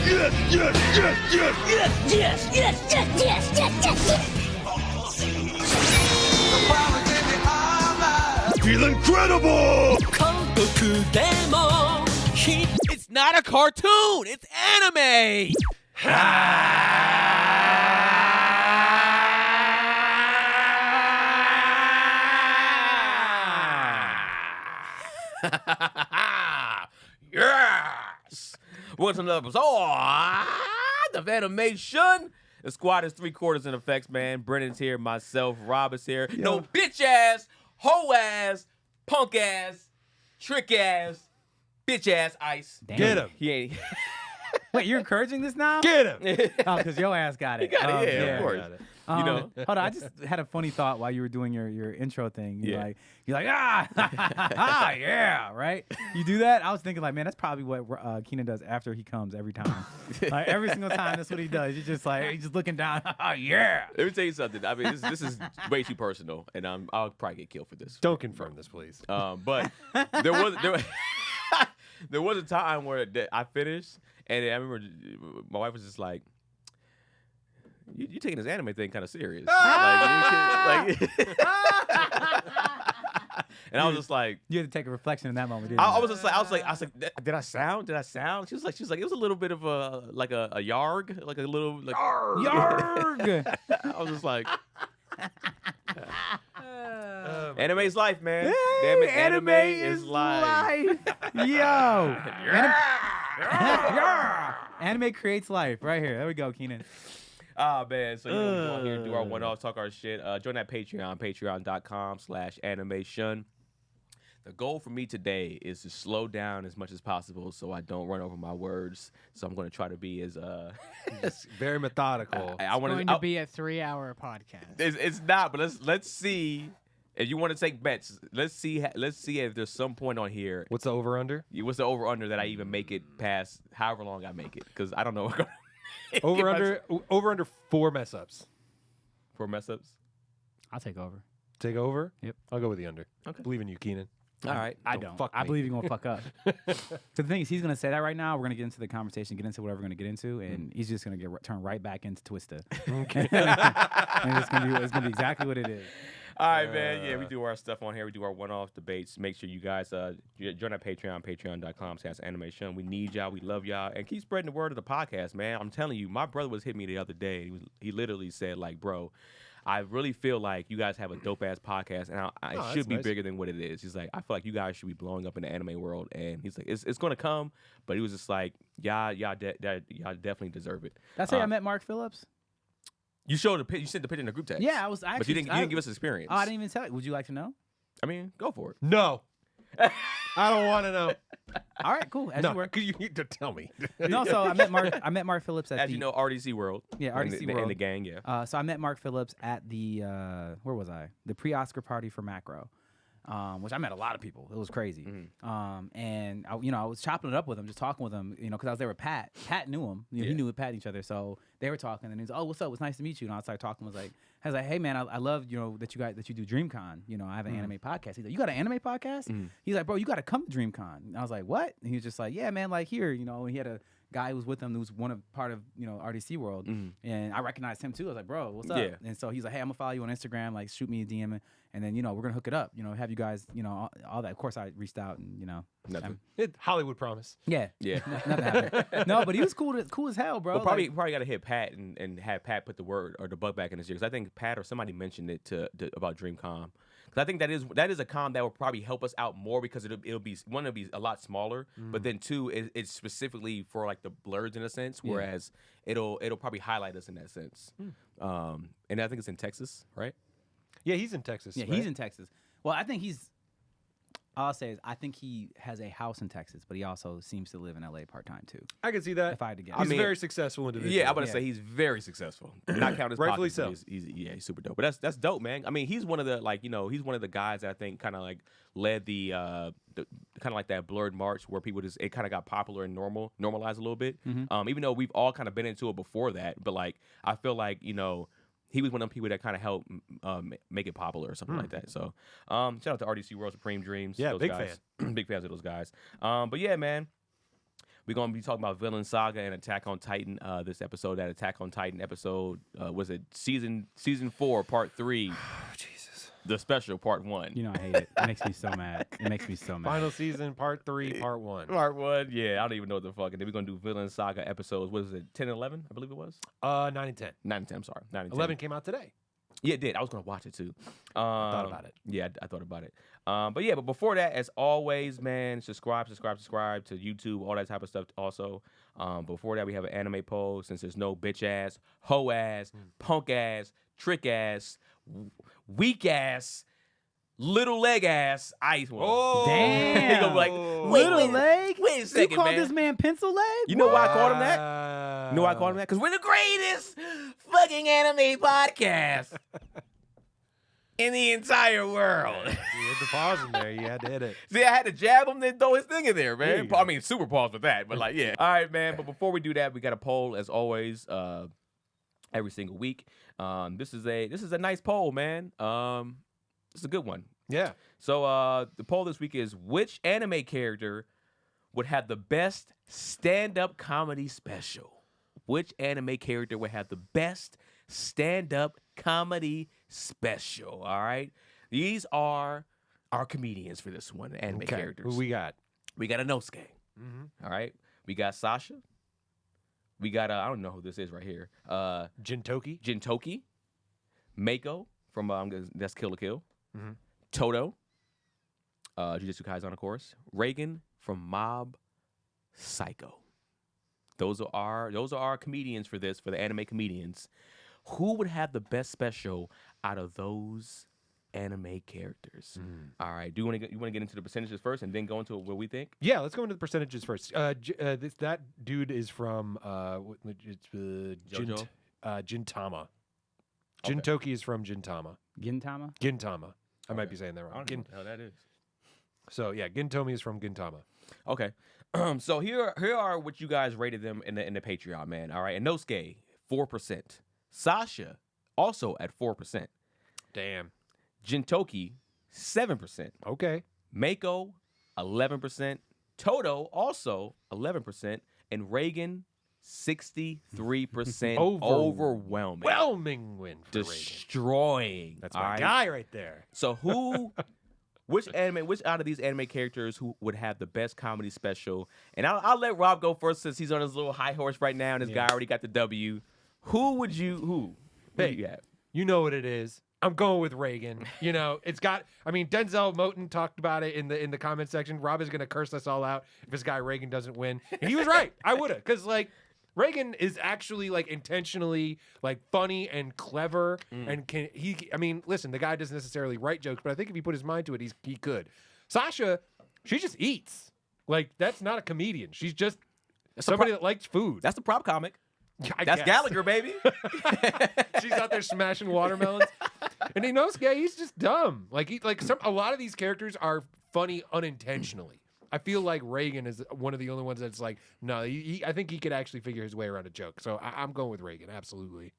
Yes, yes, yes, yes! Yes, yes, yes, yes, yes, yes, yes, yes! Feel incredible! It's not a cartoon. It's anime. Yes. What's another episode of Animeshun? The squad is 3/4 in effects, man. Brennan's here, myself, Rob is here. Yo. No bitch ass, hoe ass, punk ass, trick ass, bitch ass Ice. Damn. Get him. He ain't. Wait, you're encouraging this now? Get him. Oh, because your ass got it. He got it, Oh, yeah, of course. Got it. You know. Hold on, I just had a funny thought while you were doing your intro thing. Yeah. You're like, yeah, right? You do that? I was thinking like, man, that's probably what Keenan does after he comes every time. Like every single time, that's what he does. He's just like, he's just looking down. Yeah. Let me tell you something. I mean, this is way too personal, and I'll probably get killed for this. Don't confirm this, please. But there was there was a time where I finished, and I remember my wife was just like, "You taking this anime thing kind of serious?" like, and I was just like, You had to take a reflection in that moment, didn't I you? was like, did I sound? She was like, it was a little bit of a yarg, like a little like Yarg! I was just like, Oh, my anime's life, man. Hey, Damn it, anime is life. Yo. Anime creates life. Right here. There we go, Keenan. Ah, man. So, you know, we go on here, do our one-offs, talk our shit. Join that Patreon, patreon.com/animeshun. The goal for me today is to slow down as much as possible so I don't run over my words. So I'm going to try to be as Just very methodical. I want going to be a 3-hour podcast. It's not, but let's see. If you want to take bets, let's see if there's some point on here. What's the over under? What's the over under that I even make it past however long I make it? Because I don't know. Over under 4 mess ups. 4 mess ups. I'll take over. Take over. Yep. I'll go with the under. Okay. Believe in you, Keenan. All right. I Don't don't. fuck I me. believe you're gonna fuck up. The thing is, he's gonna say that right now. We're gonna get into the conversation, get into whatever we're gonna get into, and he's just gonna turn right back into Twista. Okay. And it's gonna be exactly what it is. All right, man. Yeah, we do our stuff on here. We do our one-off debates. Make sure you guys join our Patreon, patreon.com/animeshun. We need y'all. We love y'all. And keep spreading the word of the podcast, man. I'm telling you, my brother was hitting me the other day. He literally said, like, bro, I really feel like you guys have a dope-ass podcast, and it that's should be nice. bigger than what it is. He's like, I feel like you guys should be blowing up in the anime world. And he's like, it's going to come. But he was just like, y'all definitely deserve it. That's how I met Mark Phillips. You showed the you sent the picture in the group text. Yeah, I was. But you didn't give us experience. Oh, I didn't even tell you. Would you like to know? I mean, go for it. No. I don't want to know. All right, cool. As No, you were. because you need to tell me. No, so I met Mark Phillips at As the. you know, RDC World. Yeah, in RDC the, World. in the gang, yeah. So I met Mark Phillips at the where was I? The pre-Oscar party for Macro, which I met a lot of people. It was crazy. And I was chopping it up with him, just talking with him, because I was there with Pat. Pat knew him. He knew Pat each other, so they were talking. And he was, oh, what's up? It's nice to meet you. And I started talking. I was like, hey man, I love that you do DreamCon. I have an anime podcast. He's like, you got an anime podcast? He's like, bro, you got to come to DreamCon. And I was like, what? And he was just like, yeah, man, like here, and he had a guy who was with him who was part of RDC World, and I recognized him too. I was like, bro, what's up? Yeah. And so he's like, hey, I'm gonna follow you on Instagram, like shoot me a DM, and then we're gonna hook it up, have you guys, all that. Of course, I reached out and Nothing. Hollywood promise. yeah, Yeah. nothing happened. No, but he was cool as hell, bro. Well, probably got to hit Pat and have Pat put the word or the bug back in his ear, because I think Pat or somebody mentioned it about DreamCon. Because I think that is a con that will probably help us out more, because it'll be a lot smaller, but then two, it's specifically for like the blurs in a sense, whereas it'll probably highlight us in that sense. And I think it's in Texas, right? Yeah, he's in Texas. Yeah, right? he's in Texas. Well, I think all I'll say is I think he has a house in Texas, but he also seems to live in LA part-time too. I can see that. If I had to guess. He's I mean, a very successful individual. Yeah, I'm about to say he's very successful. Not count his Rightfully pockets, but so. he's super dope. But that's dope, man. I mean, he's one of the he's one of the guys that I think kind of like led the kind of like that blurred march where people it kind of got popular and normalized a little bit. Even though we've all kind of been into it before that, but like I feel like he was one of them people that kind of helped make it popular or something like that. So shout out to RDC World Supreme Dreams. Yeah, those big guys. Big fans of those guys. But yeah, man. We're going to be talking about Vinland Saga and Attack on Titan this episode. That Attack on Titan episode, was it season 4, part 3? Jesus. The special, part 1. You know I hate it. It makes me so mad. It makes me so mad. Final season, part 3, part 1. Part 1, yeah. I don't even know what the fuck. And then we're going to do Vinland Saga episodes. What is it, 10 and 11, I believe it was? 9 and 10. 9 and 10, I'm sorry. 9 and 10. 11 came out today. Yeah, it did. I was going to watch it too. Thought about it. Yeah, I thought about it. But before that, as always, man, subscribe to YouTube, all that type of stuff also. Before that, we have an anime poll since there's no bitch ass, hoe ass, punk ass, trick ass, weak ass, little leg ass, ice one. Oh, damn. He gonna be like, Little leg? Wait a second, You called man. this man pencil leg? You know why I called him that? You know why I called him that? Because we're the greatest fucking anime podcast in the entire world. You had the pause in there. You had to hit it. See, I had to jab him, then throw his thing in there, There man. you go. I mean, super pause with that, but like, yeah. All right, man. But before we do that, we got a poll as always, every single week. This is a nice poll, man. It's a good one. Yeah. So the poll this week is: which anime character would have the best stand-up comedy special? Which anime character would have the best stand-up comedy special? All right. These are our comedians for this one, anime Okay. characters. Who we got? We got Inosuke. All right. We got Sasha. We got I don't know who this is right here. Jintoki. Jintoki. Mako from that's Kill la Kill. Mhm. Toto. Jujutsu Kaisen, of course. Reagan from Mob Psycho. Those are our comedians for this, for the anime comedians. Who would have the best special out of those anime characters? All right. Do you want to get into the percentages first and then go into what we think? Yeah, let's go into the percentages first. That dude is from JoJo? Gintama. Okay. Jintoki is from Gintama. Gintama? Gintama. I might be saying that I wrong. don't know what the hell that is. So yeah, Gintomi is from Gintama. Okay. So here are what you guys rated them in the Patreon, man. All right. Inosuke, 4%. Sasha, also at 4%. Damn. Jintoki, 7%. Okay. Mako, 11%. Toto, also 11%. And Reagan, 63%. Overwhelming. Overwhelming win for Reagan. Destroying. That's all my right? guy right there. So which out of these anime characters who would have the best comedy special? And I'll let Rob go first since he's on his little high horse right now and this guy already got the W. Who do you have? You know what it is. I'm going with Reagan. You know, Denzel Moten talked about it in the comment section. Rob is gonna curse us all out if this guy Reagan doesn't win. And he was right. I would have, because Reagan is actually intentionally funny and clever and listen, the guy doesn't necessarily write jokes, but I think if he put his mind to it, he could. Sasha, she just eats. That's not a comedian. She's just somebody that likes food. That's the prop comic. I That's guess. Gallagher, baby. She's out there smashing watermelons. And Inosuke, he's just dumb. A lot of these characters are funny unintentionally. I feel like Reagan is one of the only ones that's no, I think he could actually figure his way around a joke. So I'm going with Reagan, absolutely.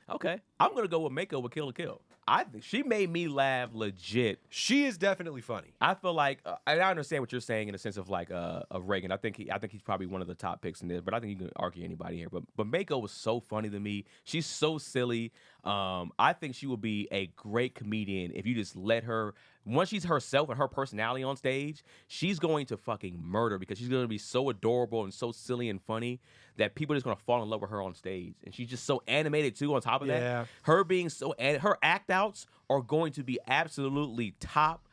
Okay. I'm going to go with Mako with Kill la Kill. I think she made me laugh legit. She is definitely funny. I feel like, and I understand what you're saying in the sense of of Reagan. I think he's probably one of the top picks in this, but I think you can argue anybody here. But Mako was so funny to me. She's so silly. I think she would be a great comedian if you just let her. Once she's herself and her personality on stage, she's going to fucking murder because she's going to be so adorable and so silly and funny that people are just going to fall in love with her on stage. And she's just so animated too on top of Yeah. that. Her being her act outs are going to be absolutely top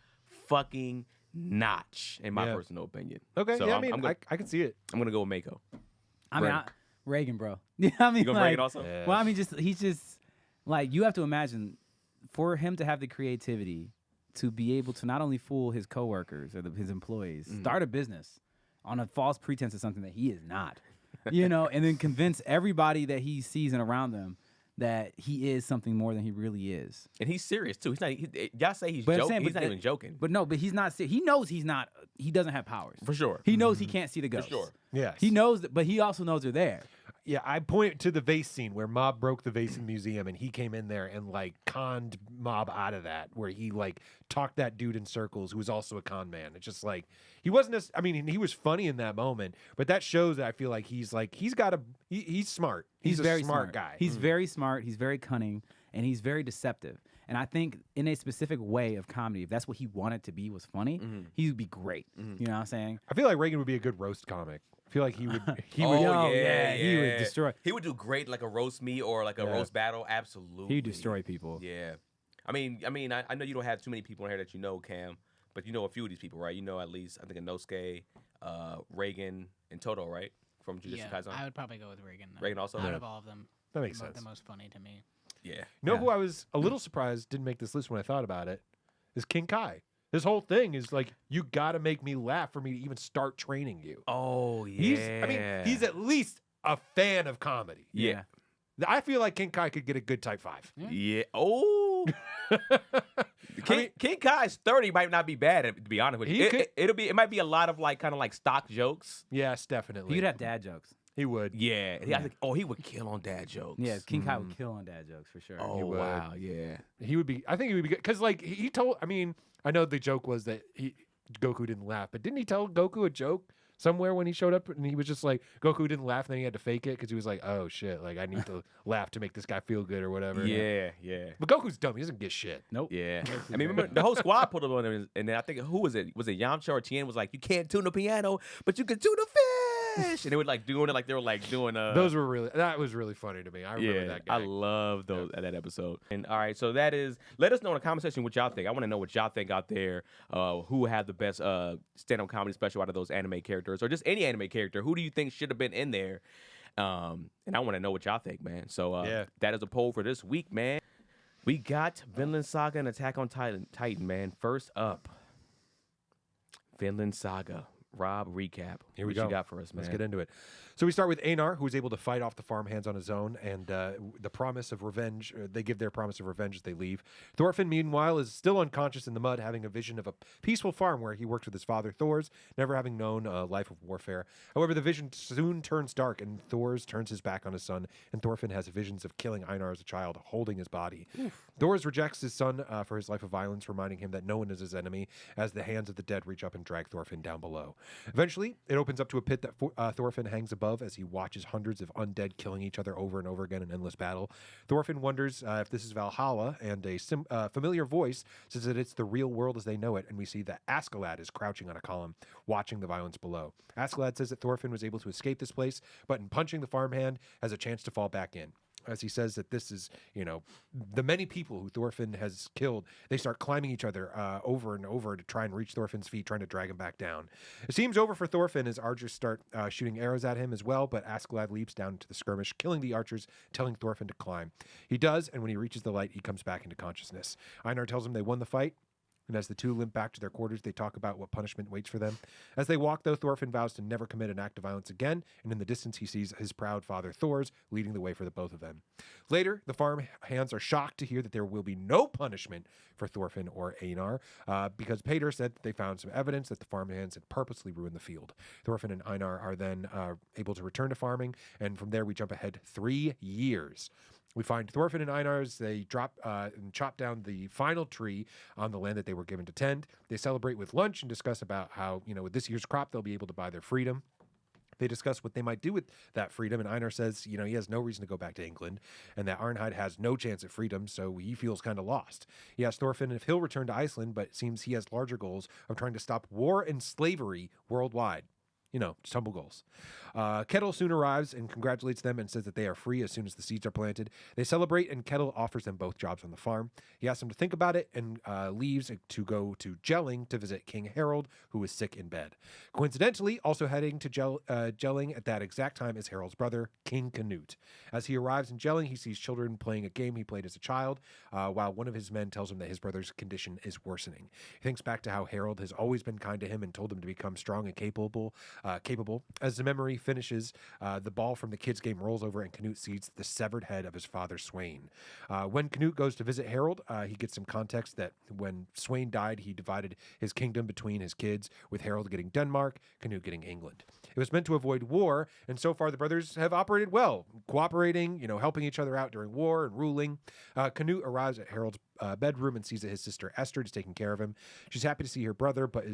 fucking notch in my personal opinion. Okay, So yeah, I can see it. I'm going to go with Mako. Reagan, bro. Yeah, I mean, You going to Reagan also? Yeah. well, I mean, he's just you have to imagine for him to have the creativity to be able to not only fool his coworkers or his employees, start a business on a false pretense of something that he is not, and then convince everybody that he sees and around them that he is something more than he really is. And he's serious too. He's not. Y'all say he's But I'm joking. saying, He's but not even joking. But he's not. He knows he's not. He doesn't have powers. For sure. He knows he can't see the ghosts. sure. Yes. He knows that, but he also knows they're there. Yeah, I point to the vase scene where Mob broke the vase in the museum, and he came in there and like conned Mob out of that, where he like talked that dude in circles who was also a con man. It's just like he wasn't as, I mean, he was funny in that moment, but that shows that I feel like he's smart. He's a very smart guy. He's very smart. He's very cunning, and he's very deceptive. And I think in a specific way of comedy, if that's what he wanted to be, was funny, he would be great. You know what I'm saying? I feel like Reagan would be a good roast comic. I feel like he would. He Oh, would. yeah, he would destroy. He would do great like a roast me or like a roast battle. Absolutely. He would destroy people. Yeah. I mean, I know you don't have too many people in here that you know, Cam, but you know a few of these people, right? You know at least, I think, Inosuke, Reagan, and Toto, right? From Jujutsu Yeah, Kaisen. I would probably go with Reagan. Reagan also? Out Yeah. of all of them, That makes the sense. most funny to me. Yeah. You know who I was a little surprised didn't make this list when I thought about it? Is King Kai. This whole thing is like, you got to make me laugh for me to even start training you. Oh, yeah. He's at least a fan of comedy. Yeah. I feel like King Kai could get a good type 5. Yeah. Oh. King Kai's 30 might not be bad, to be honest with you. It might be a lot of like kind of like stock jokes. Yes, definitely. He'd have dad jokes. He would. Yeah. I think, he would kill on dad jokes. Yeah, King Kai would kill on dad jokes for sure. Oh, would. wow. Yeah. He would be. I think he would be good because like he told. I mean, I know the joke was that Goku didn't laugh, but didn't he tell Goku a joke somewhere when he showed up and he was just like, Goku didn't laugh, and then he had to fake it because he was like, oh shit, like I need to laugh to make this guy feel good or whatever. Yeah. But Goku's dumb. He doesn't get shit. Nope. Yeah. I mean, remember the whole squad put up on him, and then I think, who was it? Was it Yamcha or Tien was like, you can't tune the piano, but you can tune the fish. And they were like doing it like they were like doing That was really funny to me. I remember that guy. I love that episode. And all right, so that is, let us know in the comment section what y'all think. I want to know what y'all think out there. Who had the best stand-up comedy special out of those anime characters, or just any anime character? Who do you think should have been in there? And I want to know what y'all think, man. So that is a poll for this week, man. We got Vinland Saga and Attack on Titan, man. First up, Vinland Saga. Rob, recap. Here we what go. you got for us, man? Let's get into it. So we start with Einar, who is able to fight off the farmhands on his own, and the promise of revenge. They give their promise of revenge as they leave. Thorfinn, meanwhile, is still unconscious in the mud, having a vision of a peaceful farm where he worked with his father, Thor's, never having known a life of warfare. However, the vision soon turns dark, and Thor's turns his back on his son, and Thorfinn has visions of killing Einar as a child, holding his body. Thor's rejects his son for his life of violence, reminding him that no one is his enemy, as the hands of the dead reach up and drag Thorfinn down below. Eventually, it opens up to a pit that Thorfinn hangs above as he watches hundreds of undead killing each other over and over again in endless battle. Thorfinn wonders if this is Valhalla, and a familiar voice says that it's the real world as they know it, and we see that Askeladd is crouching on a column, watching the violence below. Askeladd says that Thorfinn was able to escape this place, but in punching the farmhand, has a chance to fall back in. As he says that this is, the many people who Thorfinn has killed, they start climbing each other over and over to try and reach Thorfinn's feet, trying to drag him back down. It seems over for Thorfinn as archers start shooting arrows at him as well, but Askeladd leaps down into the skirmish, killing the archers, telling Thorfinn to climb. He does, and when he reaches the light, he comes back into consciousness. Einar tells him they won the fight, and as the two limp back to their quarters, they talk about what punishment waits for them. As they walk, though, Thorfinn vows to never commit an act of violence again, and in the distance he sees his proud father Thor's leading the way for the both of them. Later, the farm hands are shocked to hear that there will be no punishment for Thorfinn or Einar, because Pater said that they found some evidence that the farm hands had purposely ruined the field. Thorfinn and Einar are then able to return to farming, and from there we jump ahead 3 years. We find Thorfinn and Einar as they drop and chop down the final tree on the land that they were given to tend. They celebrate with lunch and discuss about how, with this year's crop, they'll be able to buy their freedom. They discuss what they might do with that freedom, and Einar says, he has no reason to go back to England, and that Arnheid has no chance at freedom, so he feels kind of lost. He asks Thorfinn if he'll return to Iceland, but it seems he has larger goals of trying to stop war and slavery worldwide. Just humble goals. Kettle soon arrives and congratulates them and says that they are free as soon as the seeds are planted. They celebrate, and Kettle offers them both jobs on the farm. He asks them to think about it and leaves to go to Jelling to visit King Harold, who is sick in bed. Coincidentally, also heading to Jelling at that exact time is Harold's brother, King Canute. As he arrives in Jelling, he sees children playing a game he played as a child, while one of his men tells him that his brother's condition is worsening. He thinks back to how Harold has always been kind to him and told him to become strong and capable capable. As the memory finishes, the ball from the kids' game rolls over and Canute sees the severed head of his father, Swain. When Canute goes to visit Harold, he gets some context that when Swain died, he divided his kingdom between his kids, with Harold getting Denmark, Canute getting England. It was meant to avoid war, and so far the brothers have operated well, cooperating, helping each other out during war and ruling. Canute arrives at Harold's bedroom and sees that his sister Esther is taking care of him. She's happy to see her brother, but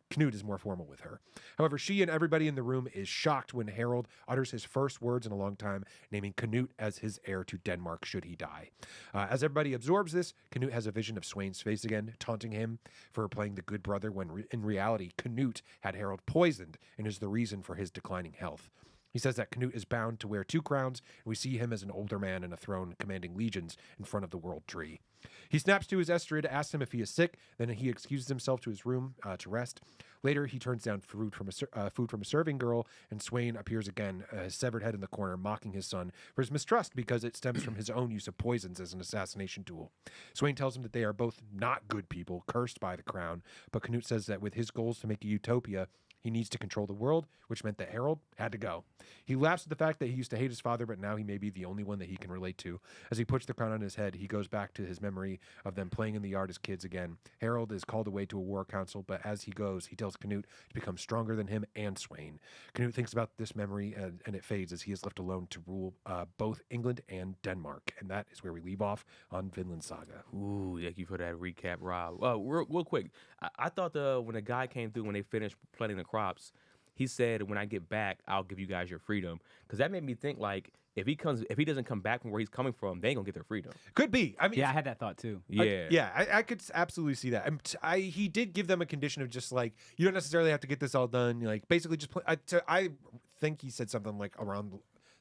Canute is more formal with her. However, she and everybody in the room is shocked when Harold utters his first words in a long time, naming Canute as his heir to Denmark should he die. As everybody absorbs this, Canute has a vision of Swain's face again, taunting him for playing the good brother when in reality, Canute had Harold poisoned and is the reason for his declining health. He says that Canute is bound to wear 2 crowns, and we see him as an older man in a throne commanding legions in front of the world tree. He snaps to his Estrid, asks him if he is sick, then he excuses himself to his room to rest. Later, he turns down food from a serving girl, and Swain appears again, his severed head in the corner, mocking his son for his mistrust because it stems from his own use of poisons as an assassination tool. Swain tells him that they are both not good people, cursed by the crown, but Canute says that with his goals to make a utopia, he needs to control the world, which meant that Harold had to go. He laughs at the fact that he used to hate his father, but now he may be the only one that he can relate to. As he puts the crown on his head, he goes back to his memory of them playing in the yard as kids again. Harold is called away to a war council, but as he goes, he tells Canute to become stronger than him and Swain. Canute thinks about this memory, and it fades as he is left alone to rule both England and Denmark. And that is where we leave off on Vinland Saga. Ooh, thank you for that recap, Rob. Real quick, I thought when the guy came through when they finished planting the crops, he said, "When I get back, I'll give you guys your freedom." Because that made me think, like, if he doesn't come back from where he's coming from, they ain't gonna get their freedom. Could be. I mean, Yeah, I had that thought too. Yeah, I could absolutely see that. He did give them a condition of just like, you don't necessarily have to get this all done. Like, basically just play. I think he said something like around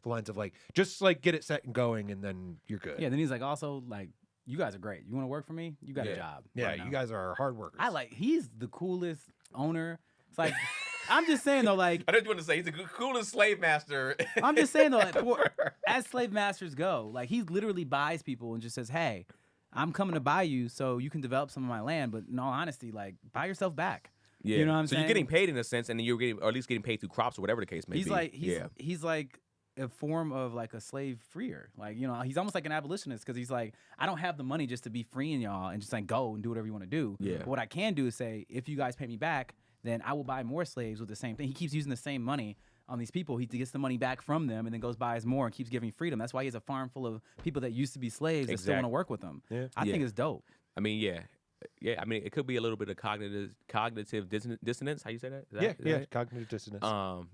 the lines of like, just like get it set and going, and then you're good. Yeah, then he's like, also, like, you guys are great. You want to work for me? You got a job. Yeah, right you now. guys are hard workers. He's the coolest owner. It's like, I'm just saying though, like, I just want to say he's the coolest slave master. I'm just saying though, like, as slave masters go, like, he literally buys people and just says, hey, I'm coming to buy you so you can develop some of my land, but in all honesty, like, buy yourself back. Yeah. You know what I'm so saying? you're getting paid in a sense, and then you're getting, or at least getting paid through crops or whatever the case may be. He's like a form of like a slave freer. Like, he's almost like an abolitionist because he's like, I don't have the money just to be freeing y'all and just like go and do whatever you want to do. Yeah. But what I can do is say, if you guys pay me back, then I will buy more slaves with the same thing. He keeps using the same money on these people. He gets the money back from them and then goes buys more and keeps giving freedom. That's why he has a farm full of people that used to be slaves that still want to work with him. Yeah. I think it's dope. I mean, yeah. I mean, it could be a little bit of cognitive dissonance. How you say that? Is that cognitive dissonance.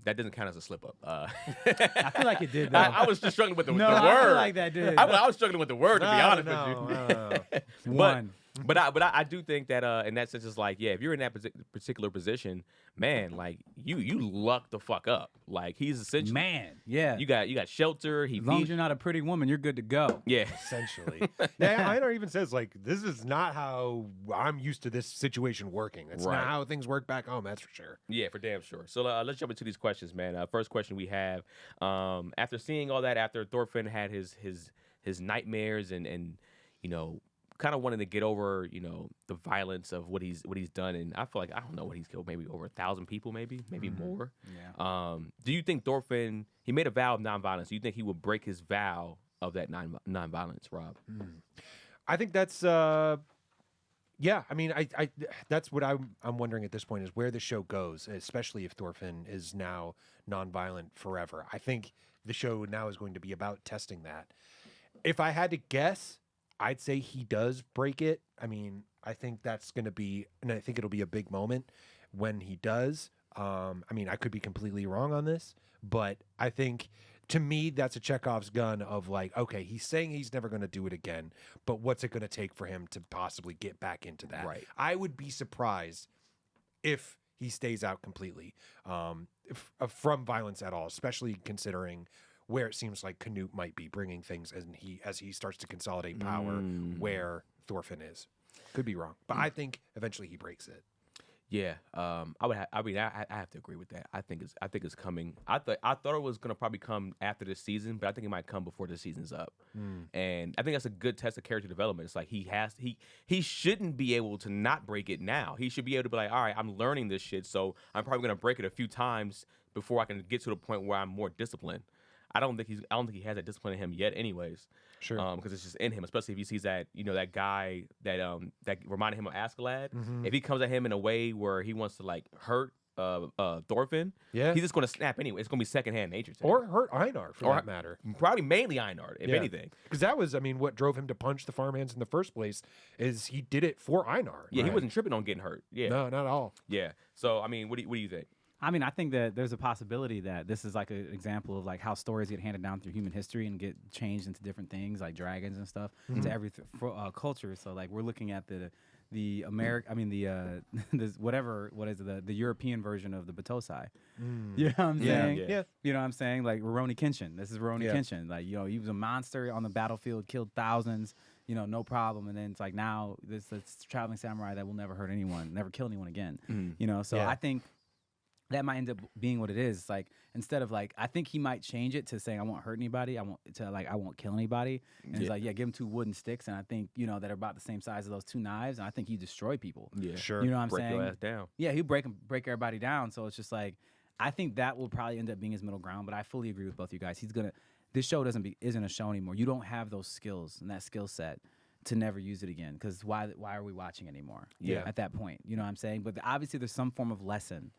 That doesn't count as a slip up. I feel like it did, though. I was just struggling with the No, word. I feel like that did. I was struggling with the word, to be honest with you. One. But I do think that in that sense, it's like, yeah, if you're in that particular position, man, like you luck the fuck up. Like, he's essentially, Man, yeah. you got shelter. As long as you're not a pretty woman, you're good to go. yeah. Essentially. Yeah, Einar even says, like, this is not how I'm used to this situation working. That's Right. not how things work back home, that's for sure. Yeah, for damn sure. So let's jump into these questions, man. First question we have: after seeing all that, after Thorfinn had his nightmares and kind of wanting to get over the violence of what he's done, and I feel like, I don't know what he's killed, maybe over 1,000 people, maybe more. Yeah. Do you think Thorfinn, he made a vow of nonviolence? Do you think he would break his vow of that nonviolence, Rob? I think that's yeah, I mean, I that's what I'm wondering at this point, is where the show goes, especially if Thorfinn is now nonviolent forever. I think the show now is going to be about testing that. If I had to guess, I'd say he does break it. I mean, I think that's going to be, and I think it'll be a big moment when he does. I mean, I could be completely wrong on this, but I think, to me, that's a Chekhov's gun of like, okay, he's saying he's never going to do it again, but what's it going to take for him to possibly get back into that? Right. I would be surprised if he stays out completely from violence at all, especially considering where it seems like Canute might be bringing things as he starts to consolidate power where Thorfinn is. Could be wrong, but I think eventually he breaks it. Yeah, I would. I have to agree with that. I think it's coming. I thought it was gonna probably come after this season, but I think it might come before the season's up. And I think that's a good test of character development. It's like he shouldn't be able to not break it now. He should be able to be like, all right, I'm learning this shit, so I'm probably gonna break it a few times before I can get to the point where I'm more disciplined. I don't think he has that discipline in him yet, anyways. Sure. Because it's just in him, especially if he sees that that guy that reminded him of Askeladd. If he comes at him in a way where he wants to like hurt Thorfinn, Yeah. he's just gonna snap anyway. It's gonna be secondhand nature to him. Or hurt Einar, for that matter. Probably mainly Einar, if Yeah. anything. Because that was, I mean, what drove him to punch the farmhands in the first place is he did it for Einar. Yeah, he Right. wasn't tripping on getting hurt. Yeah, No, not at all. yeah. So I mean, what do you think? I mean, I think that there's a possibility that this is like an example of like how stories get handed down through human history and get changed into different things, like dragons and stuff, into every culture. So like we're looking at the this the European version of the Batosai. You know what I'm saying? Yeah. You know what I'm saying? Like Rurouni Kenshin. This is Rurouni Yeah. Kenshin. Like, he was a monster on the battlefield, killed thousands, no problem. And then it's like now this traveling samurai that will never hurt anyone, never kill anyone again. So Yeah. I think that might end up being what it is. It's like instead of like, I think he might change it to saying I won't hurt anybody. I won't kill anybody. And it's like, give him 2 wooden sticks, and I think that are about the same size as those 2 knives, and I think you destroy people. Yeah, Sure. You know what I'm break saying? your ass down. Yeah, he'll break everybody down. So it's just like, I think that will probably end up being his middle ground. But I fully agree with both of you guys. This show isn't a show anymore. You don't have those skills and that skill set to never use it again. Because why are we watching anymore? Yeah. At that point, you know what I'm saying? But obviously, there's some form of lesson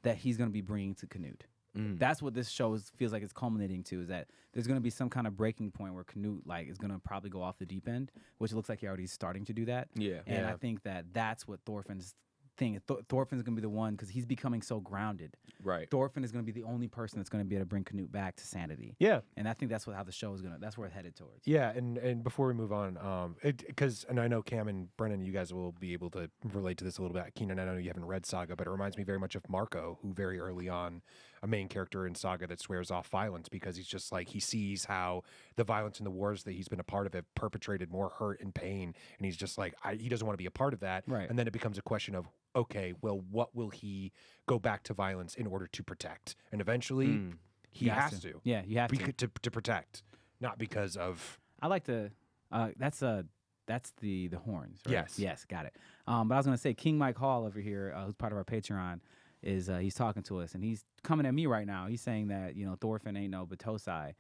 that he's going to be bringing to Canute. That's what this show feels like it's culminating to, is that there's going to be some kind of breaking point where Canute is going to probably go off the deep end, which it looks like he already is starting to do that. Yeah. And Yeah. I think that's what Thorfinn's thing. Thorfinn's going to be the one because he's becoming so grounded. Right. Thorfinn is going to be the only person that's going to be able to bring Canute back to sanity. Yeah. And I think that's how the show is going to. That's where it's headed towards. Yeah, and before we move on, because I know Cam and Brennan, you guys will be able to relate to this a little bit. Keenan, I know you haven't read Saga, but it reminds me very much of Marco, who very early on, a main character in Saga that swears off violence because he's just like, he sees how the violence in the wars that he's been a part of have perpetrated more hurt and pain, and he's just like, he doesn't want to be a part of that. Right. And then it becomes a question of, okay, well, what will he go back to violence in order to protect? And eventually, he has to. Yeah, you have to. To protect, not because of. I like to. That's the horns. Right? Yes. Got it. But I was gonna say King Mike Hall over here, who's part of our Patreon, is he's talking to us and he's coming at me right now. He's saying that Thorfinn ain't no Batosai.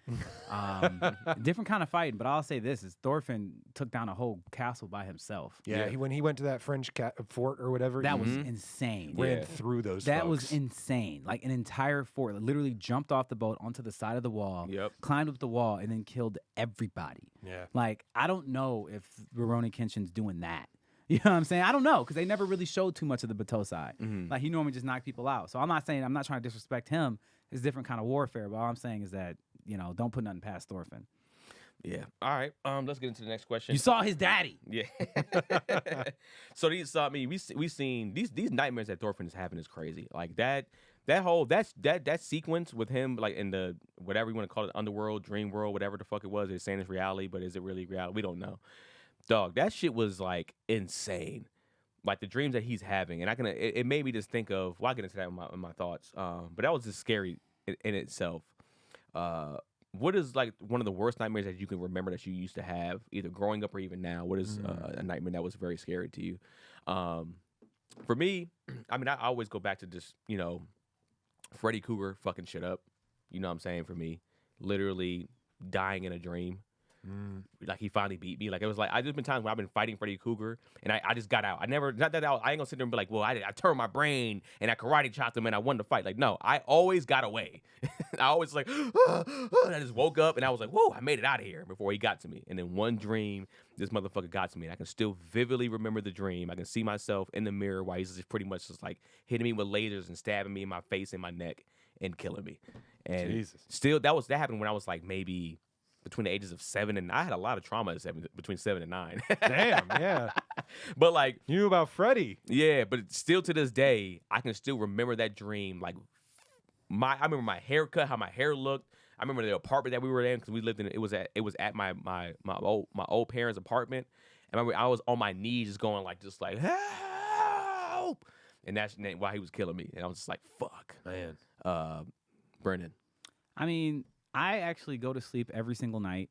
Different kind of fighting, but I'll say this: is Thorfinn took down a whole castle by himself. Yeah, when he went to that French fort or whatever, That he was insane. ran through those. That folks. was insane. Like an entire fort, literally jumped off the boat onto the side of the wall, climbed up the wall, and then killed everybody. Yeah. Like, I don't know if Rurouni Kenshin's doing that. You know what I'm saying? I don't know, because they never really showed too much of the Batosai. Like, he normally just knocked people out. So I'm not trying to disrespect him. It's different kind of warfare, but all I'm saying is that, don't put nothing past Thorfinn. Yeah. All right. Let's get into the next question. You saw his daddy. Yeah. So we've seen these nightmares that Thorfinn is having is crazy. Like that sequence with him, like in the whatever you want to call it, underworld, dream world, whatever the fuck it was. They're saying it's reality, but is it really reality? We don't know. Dog, that shit was like insane. Like the dreams that he's having, and it made me just think of. Well, I'll get into that in my thoughts. But that was just scary in itself. What is like one of the worst nightmares that you can remember that you used to have, either growing up or even now? What is a nightmare that was very scary to you? For me, I mean, I always go back to just Freddy Krueger fucking shit up. You know what I'm saying? For me, literally dying in a dream. Like he finally beat me. Like it was like I just been times where I've been fighting Freddy Krueger and I just got out. I ain't gonna sit there and be like, well, I turned my brain and I karate chopped him and I won the fight. Like no, I always got away. I always like and I just woke up and I was like, whoa, I made it out of here before he got to me. And then one dream, this motherfucker got to me. And I can still vividly remember the dream. I can see myself in the mirror while he's just pretty much just like hitting me with lasers and stabbing me in my face and my neck and killing me. And Jesus. Still that happened when I was like maybe between the ages of 7 and I had a lot of trauma between 7 and 9. Damn, yeah. But like You knew about Freddy. yeah, but still to this day, I can still remember that dream. Like I remember my haircut, how my hair looked. I remember the apartment that we were in because we lived in. It was at my old parents' apartment. And I remember I was on my knees just going like help. and that's why he was killing me. And I was just like, fuck, Man. Brennan. I mean, I actually go to sleep every single night,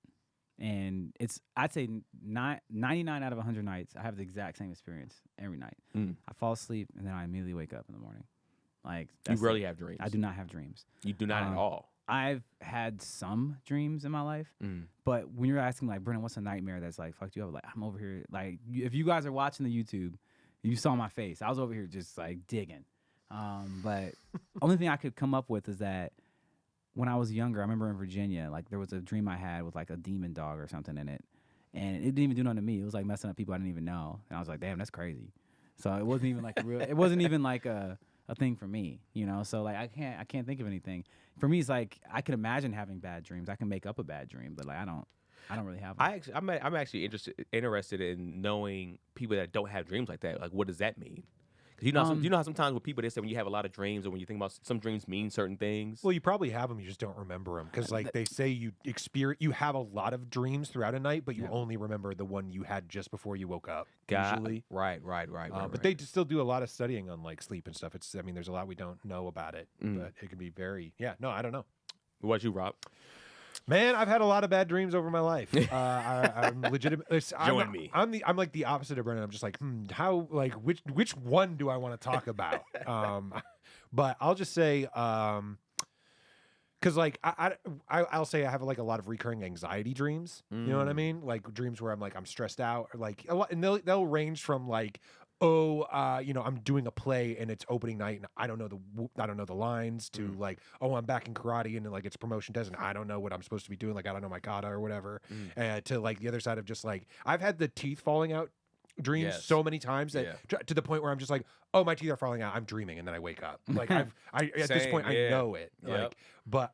and I'd say 99 out of 100 nights I have the exact same experience every night. I fall asleep and then I immediately wake up in the morning. Like You rarely have dreams. I do not have dreams. You do not at all. I've had some dreams in my life, but when you're asking like, Brennan, what's a nightmare that's like fucked you up? Like I'm over here, like if you guys are watching the YouTube, you saw my face. I was over here just like digging. But only thing I could come up with is that when I was younger, I remember in Virginia, like there was a dream I had with like a demon dog or something in it, and it didn't even do nothing to me. It was like messing up people I didn't even know, and I was like, damn, that's crazy. So it wasn't even like it wasn't even like a thing for me, you know. So like I can't think of anything. For me, it's like I can imagine having bad dreams. I can make up a bad dream, but like I don't really have them. I'm actually interested in knowing people that don't have dreams like that. Like, what does that mean? You know, you know how sometimes with people they say when you have a lot of dreams or when you think about some dreams mean certain things. Well, you probably have them, you just don't remember them because, like, they say you have a lot of dreams throughout a night, but you only remember the one you had just before you woke up. Usually, right. But they still do a lot of studying on like sleep and stuff. I mean, there's a lot we don't know about it, but it can be very. Yeah, no, I don't know. What about you, Rob? Man, I've had a lot of bad dreams over my life. I'm legitimately. Join me. I'm like the opposite of Brennan. I'm just like, how, like, which one do I want to talk about? But I'll just say, because like I'll say I have like a lot of recurring anxiety dreams. You know what I mean? Like dreams where I'm stressed out, or like a lot, and they'll range from like, I'm doing a play and it's opening night and I don't know the lines to like, I'm back in karate and like it's promotion test and I don't know what I'm supposed to be doing. Like I don't know my kata or whatever. To like the other side of just like, I've had the teeth falling out dreams so many times that to the point where I'm just like, oh, my teeth are falling out. I'm dreaming. And then I wake up. Like at this point, I know it. Like, but,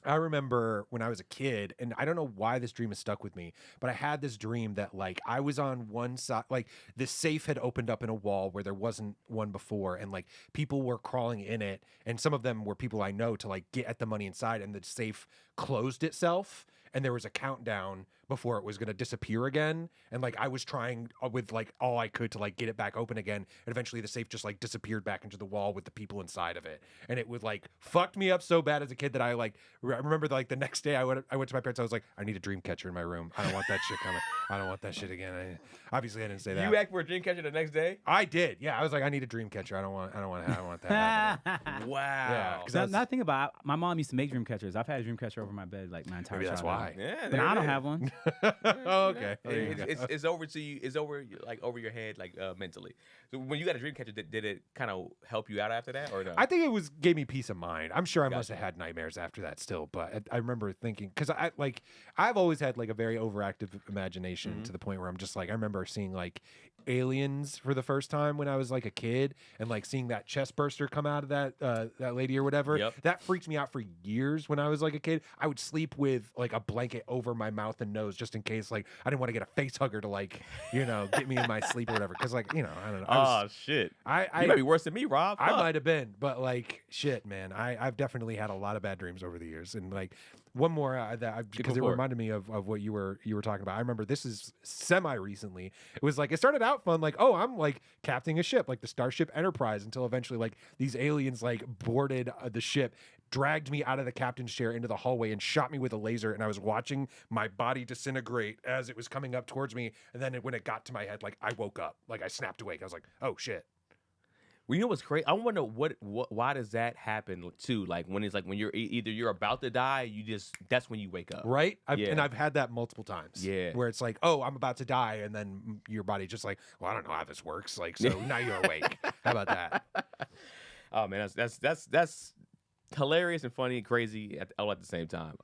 I remember when I was a kid, and I don't know why this dream has stuck with me, but I had this dream that like I was on one side, like this safe had opened up in a wall where there wasn't one before, and like people were crawling in it, and some of them were people I know to like get at the money inside, and the safe closed itself, and there was a countdown before it was going to disappear again, and like I was trying with like all I could to like get it back open again, and eventually the safe just like disappeared back into the wall with the people inside of it, and it would like fucked me up so bad as a kid that I like I remember like the next day I went to my parents. I was like, I need a dream catcher in my room. I don't want that shit coming. I don't want that shit again. Obviously I didn't say that. You asked for a dream catcher the next day? I did. Yeah, I was like, I need a dream catcher. I don't want that happening. Wow. Yeah, Because now think about it, my mom used to make dream catchers. I've had a dream catcher over my bed like my entire Maybe that's childhood. why. Yeah, But I don't have one. Oh, okay. There you go. It's over to you. It's over like over your head, like mentally. So when you got a dream catcher, did it kind of help you out after that, or no? I think it gave me peace of mind. I'm sure I must have had nightmares after that still, but I remember thinking, because I've always had like a very overactive imagination to the point where I'm just like, I remember seeing like aliens for the first time when I was like a kid, and like seeing that chest burster come out of that lady or whatever. Yep. That freaked me out for years when I was like a kid. I would sleep with like a blanket over my mouth and nose just in case like I didn't want to get a face hugger to like get me in my sleep or whatever, because like I don't know. Shit! I you might be worse than me, Rob. I Fuck. might have been, but like shit, man. I've definitely had a lot of bad dreams over the years, and like one more because it reminded me of what you were talking about. I remember this is semi recently. It was like it started out fun, like I'm like captaining a ship, like the Starship Enterprise, until eventually like these aliens like boarded the ship, dragged me out of the captain's chair into the hallway and shot me with a laser, and I was watching my body disintegrate as it was coming up towards me, and then when it got to my head, like I woke up, like I snapped awake. I was like, oh shit. Well, you know what's crazy? I wonder why does that happen too? Like when it's like when you're either you're about to die, that's when you wake up, right? And I've had that multiple times. Yeah, where it's like, oh, I'm about to die, and then your body just like, well, I don't know how this works. Like, so now you're awake. How about that? Oh man, that's hilarious and funny and crazy all at the same time.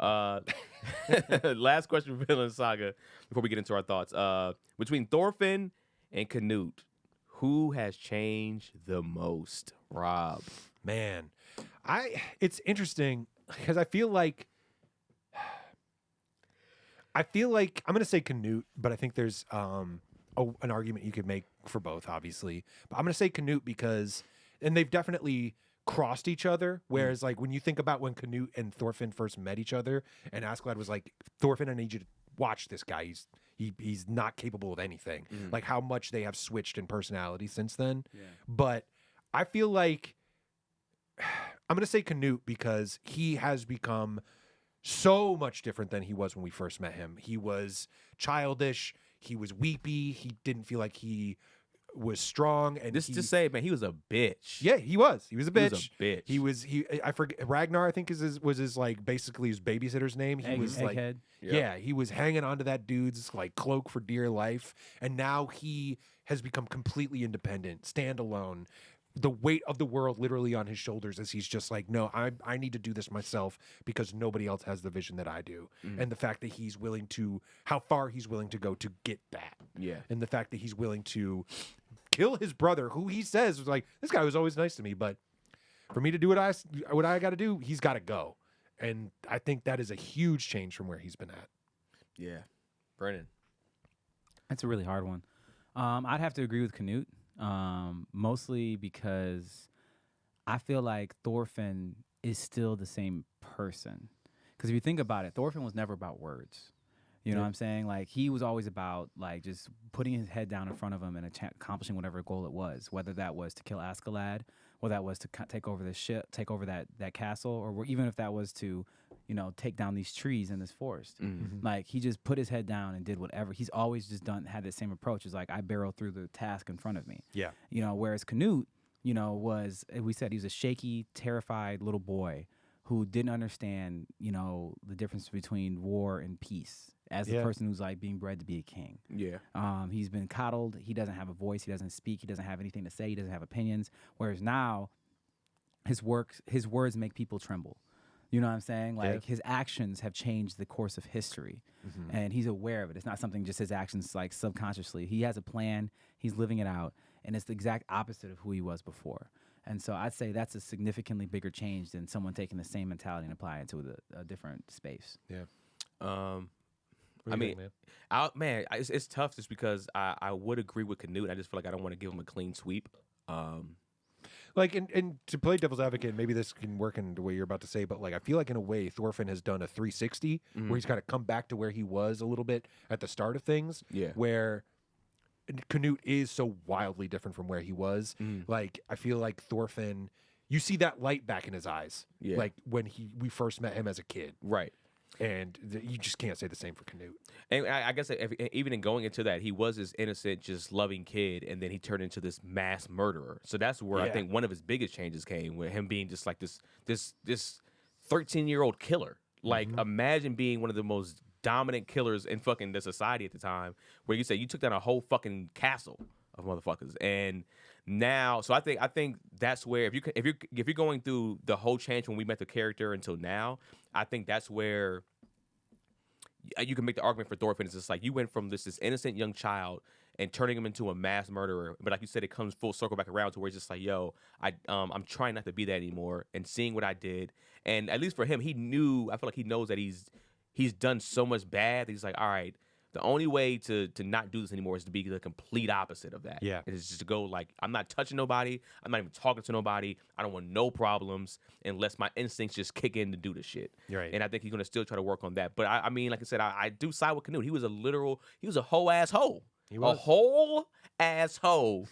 Last question for Vinland Saga before we get into our thoughts. Between Thorfinn and Canute, who has changed the most? Rob. Man, it's interesting because I feel like I'm gonna say Canute, but I think there's an argument you could make for both, obviously. But I'm gonna say Canute because, and they've definitely crossed each other. Whereas like when you think about when Canute and Thorfinn first met each other, and Askeladd was like, Thorfinn, I need you to watch this guy. He's not capable of anything. Like how much they have switched in personality since then. Yeah. But I feel like I'm gonna say Canute because he has become so much different than he was when we first met him. He was childish. He was weepy. He didn't feel like he was strong. And Just say, man, he was a bitch. yeah, he was. He was a bitch. He was a bitch. I forget. Ragnar, I think, was his like basically his babysitter's name. He was like, Egghead. yeah, he was hanging onto that dude's like cloak for dear life, and now he has become completely independent, standalone. The weight of the world literally on his shoulders as he's just like, no, I need to do this myself because nobody else has the vision that I do. And the fact that he's willing to, how far he's willing to go to get that. Yeah. And the fact that he's willing to kill his brother, who he says was like, this guy was always nice to me, but for me to do what I got to do, he's got to go. And I think that is a huge change from where he's been at. Yeah. Brennan. That's a really hard one. I'd have to agree with Canute, mostly because I feel like Thorfinn is still the same person. Because if you think about it, Thorfinn was never about words. You know what I'm saying? Like, he was always about, like, just putting his head down in front of him and accomplishing whatever goal it was, whether that was to kill Askeladd, or that was to take over this ship, take over that castle, or even if that was to, you know, take down these trees in this forest. Like, he just put his head down and did whatever. He's always just had that same approach. It's like, I barrel through the task in front of me. Yeah. You know, whereas Canute, you know, we said he was a shaky, terrified little boy who didn't understand, you know, the difference between war and peace as the person who's like being bred to be a king. Yeah. He's been coddled. He doesn't have a voice. He doesn't speak. He doesn't have anything to say. He doesn't have opinions. Whereas now, his words make people tremble. You know what I'm saying? Like, his actions have changed the course of history, and he's aware of it. It's not something just his actions, like, subconsciously. He has a plan. He's living it out, and it's the exact opposite of who he was before. And so I'd say that's a significantly bigger change than someone taking the same mentality and applying it to a different space. Yeah. I mean, it's tough just because I would agree with Canute. I just feel like I don't want to give him a clean sweep. Like, and to play devil's advocate, maybe this can work in the way you're about to say, but like, I feel like in a way, Thorfinn has done a 360 where he's kind of come back to where he was a little bit at the start of things. Yeah. Where Canute is so wildly different from where he was. Like, I feel like Thorfinn, you see that light back in his eyes. Yeah. Like when we first met him as a kid. Right. And you just can't say the same for Canute. And I guess even in going into that, he was this innocent, just loving kid, and then he turned into this mass murderer. So that's where I think one of his biggest changes came, with him being just like this 13-year-old killer. Like, imagine being one of the most dominant killers in fucking the society at the time, where you say you took down a whole fucking castle of motherfuckers. And now, so I think that's where if you're going through the whole change when we met the character until now, I think that's where you can make the argument for Thorfinn. It's just like, you went from this innocent young child and turning him into a mass murderer, but like you said, it comes full circle back around to where it's just like, yo, I'm trying not to be that anymore, and seeing what I did. And at least for him, I feel like he knows that he's done so much bad that he's like, all right, the only way to not do this anymore is to be the complete opposite of that. Yeah. It's just to go like, I'm not touching nobody. I'm not even talking to nobody. I don't want no problems unless my instincts just kick in to do the shit. Right. And I think he's going to still try to work on that. But I mean, like I said, I do side with Canute. He was a whole ass hoe. He was. A whole ass hoe.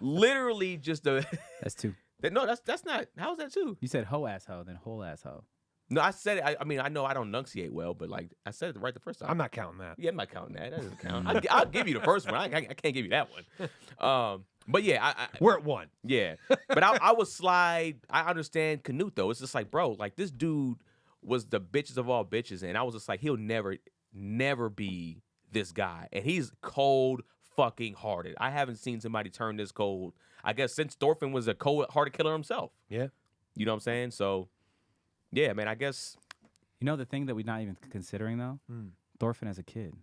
Literally just a... That's two. No, that's not... How's that two? You said hoe ass hoe, then whole ass hoe. No, I said it. I mean, I know I don't enunciate well, but like I said it right the first time. I'm not counting that. Yeah, I'm not counting that. That doesn't count. I'll give you the first one. I can't give you that one. But yeah, we're at one. Yeah, but I would slide. I understand Canute though. It's just like, bro, like this dude was the bitches of all bitches, and I was just like, he'll never be this guy, and he's cold fucking hearted. I haven't seen somebody turn this cold, I guess, since Thorfinn was a cold hearted killer himself. Yeah, you know what I'm saying? So. Yeah, man, I guess. You know the thing that we're not even considering, though? Thorfinn as a kid.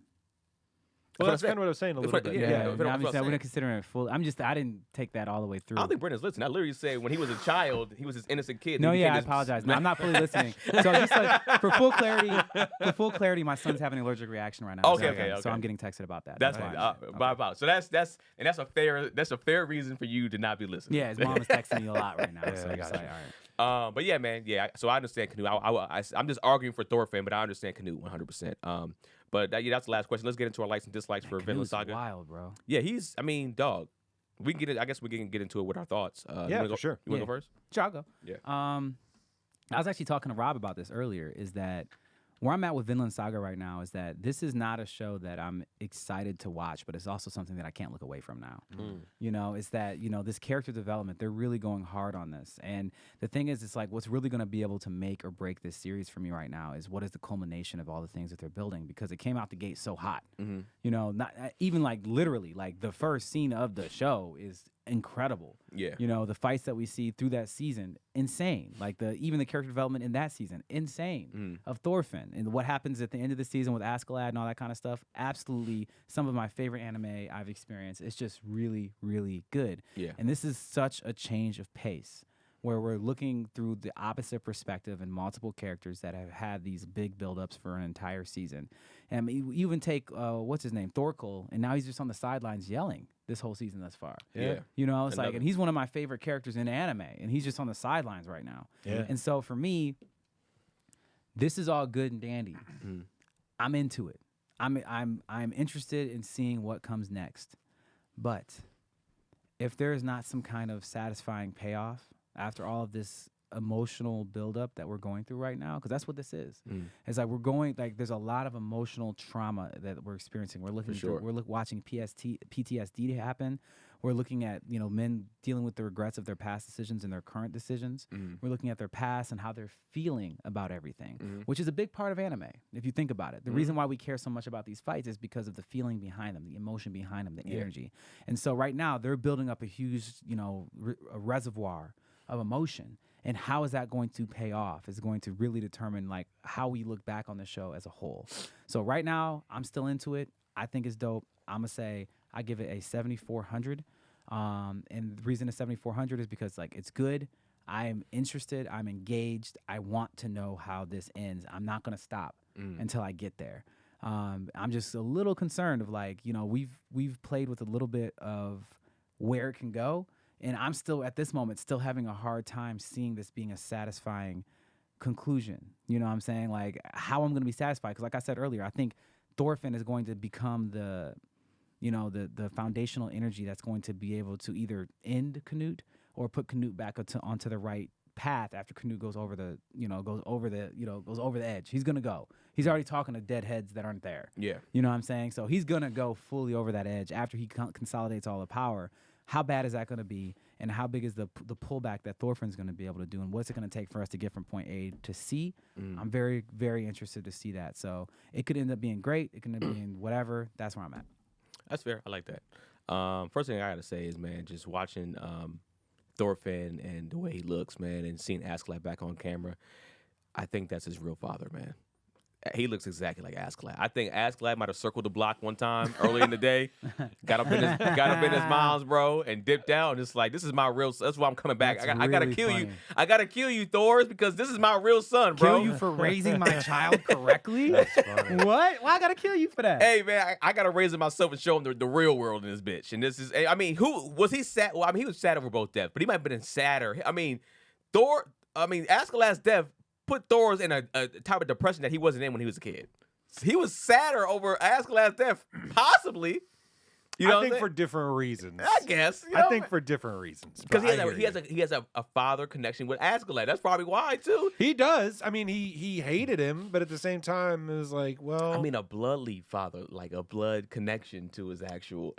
Well, that's kind of what I was saying a little bit. Yeah, we're not considering it fully. I didn't take that all the way through. I don't think Brendan's listening. I literally said when he was a child, he was this innocent kid. No, yeah, I apologize. No, I'm not fully listening. So just like, for full clarity, my son's having an allergic reaction right now. Okay. So I'm getting texted about that. That's fine. Okay. So that's a fair reason for you to not be listening. Yeah, his mom is texting me a lot right now. So I got you. All right. But yeah, man, yeah. So I understand Canute. I'm just arguing for Thorfinn, but I understand Canute 100%. But that's the last question. Let's get into our likes and dislikes for Vinland Saga. Wild, bro. Yeah, I mean, dog. we can get it. I guess we can get into it with our thoughts. You Yeah, wanna for sure. You want to Yeah. go first? Sure, I'll go. Yeah. I was actually talking to Rob about this earlier. Is that where I'm at with Vinland Saga right now? Is that this is not a show that I'm excited to watch, but it's also something that I can't look away from now. You know, it's that this character development. They're really going hard on this, and the thing is, it's like what's really going to be able to make or break this series for me right now is what is the culmination of all the things that they're building, because it came out the gate so hot. You know, not even like literally like the first scene of the show is incredible. Yeah. You know, the fights that we see through that season, insane. Like even the character development in that season, insane. Of Thorfinn and what happens at the end of the season with Askeladd and all that kind of stuff. Absolutely some of my favorite anime I've experienced. It's just really, really good. Yeah. And this is such a change of pace where we're looking through the opposite perspective and multiple characters that have had these big buildups for an entire season. And I mean, you even take, what's his name, Thorkel, and now he's just on the sidelines yelling this whole season thus far. Yeah. You know, it's like, Another- and he's one of my favorite characters in anime, and he's just on the sidelines right now. Yeah. And so for me, this is all good and dandy. I'm into it. I'm interested in seeing what comes next. But if there is not some kind of satisfying payoff after all of this emotional buildup that we're going through right now, because that's what this is. It's like we're going, like there's a lot of emotional trauma that we're experiencing. We're looking, sure. we're watching PTSD happen. We're looking at men dealing with the regrets of their past decisions and their current decisions. We're looking at their past and how they're feeling about everything, which is a big part of anime. If you think about it, the reason why we care so much about these fights is because of the feeling behind them, the emotion behind them, the energy. And so right now they're building up a huge, a reservoir of emotion. And how is that going to pay off is going to really determine like how we look back on the show as a whole. So right now I'm still into it. I think it's dope. I'm gonna say I give it a 7,400. And the reason it's 7,400 is because like it's good. I'm interested. I'm engaged. I want to know how this ends. I'm not gonna stop until I get there. I'm just a little concerned of like we've played with a little bit of where it can go. And I'm still, at this moment, still having a hard time seeing this being a satisfying conclusion. You know what I'm saying? Like, how I'm going to be satisfied. Because like I said earlier, I think Thorfinn is going to become the foundational energy that's going to be able to either end Canute or put Canute back onto the right path after Canute goes over the edge. He's going to go. He's already talking to dead heads that aren't there. Yeah. You know what I'm saying? So he's going to go fully over that edge after he consolidates all the power. How bad is that going to be, and how big is the pullback that Thorfinn's going to be able to do, and what's it going to take for us to get from point A to C? I'm very, very interested to see that. So it could end up being great. It could end up being whatever. That's where I'm at. That's fair. I like that. First thing I got to say is, man, just watching Thorfinn and the way he looks, man, and seeing Askeladd back on camera, I think that's his real father, man. He looks exactly like Askeladd. I think Askeladd might have circled the block one time early in the day, got up in his mom's, bro, and dipped out. And it's like, this is my real son. That's why I'm coming back. I gotta really kill you. funny. I gotta kill you, Thors, because this is my real son, bro. Kill you for raising my child correctly? That's funny. What? Why I gotta kill you for that? Hey, man, I gotta raise him myself and show him the real world in this bitch. And this is, I mean, who was he sad? Well, I mean, he was sad over both deaths, but he might have been sadder. I mean, Askeladd's death put Thors in a type of depression that he wasn't in when he was a kid. He was sadder over Askeladd's death, possibly. You know I what think I'm for saying? different reasons. I guess. I think for different reasons. because but I hear you. he has a father connection with Askeladd. That's probably why too. He does. I mean, he hated him, but at the same time, it was like, well, I mean, a bloodly father, like a blood connection to his actual.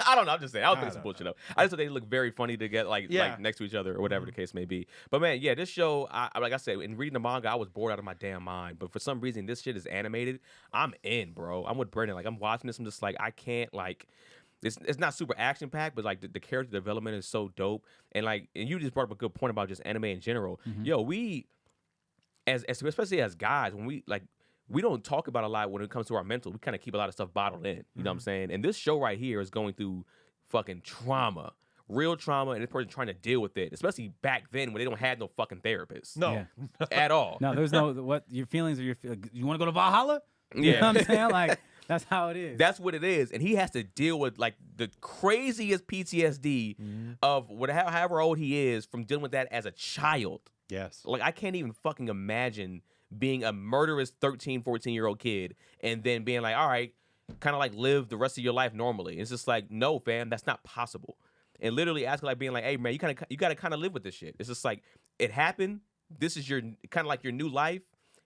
I don't know. I'm just saying. I don't think it's bullshit though. I just thought they look very funny to get like next to each other or whatever the case may be. But man, yeah, this show, like I said, in reading the manga, I was bored out of my damn mind. But for some reason, this shit is animated. I'm in, bro. I'm with Brendan. Like I'm watching this. I'm just like, I can't like. It's not super action packed, but like the character development is so dope. And like, and you just brought up a good point about just anime in general. Yo, we as especially as guys, when we don't talk about a lot when it comes to our mental. We kind of keep a lot of stuff bottled in. You know what I'm saying? And this show right here is going through fucking trauma, real trauma, and this person trying to deal with it, especially back then when they don't have no fucking therapists. no. Yeah. At all. No, there's no what your feelings are. You want to go to Valhalla? You Yeah. know what I'm saying? Like that's how it is. That's what it is, and he has to deal with like the craziest PTSD of however old he is from dealing with that as a child. Yes. Like I can't even fucking imagine being a murderous 13, 14-year-old kid and then being like, all right, kind of like live the rest of your life normally. It's just like, no, fam, that's not possible. and literally asking, like, being like, hey man, you gotta kind of live with this shit. It's just like it happened. This is your kind of like your new life,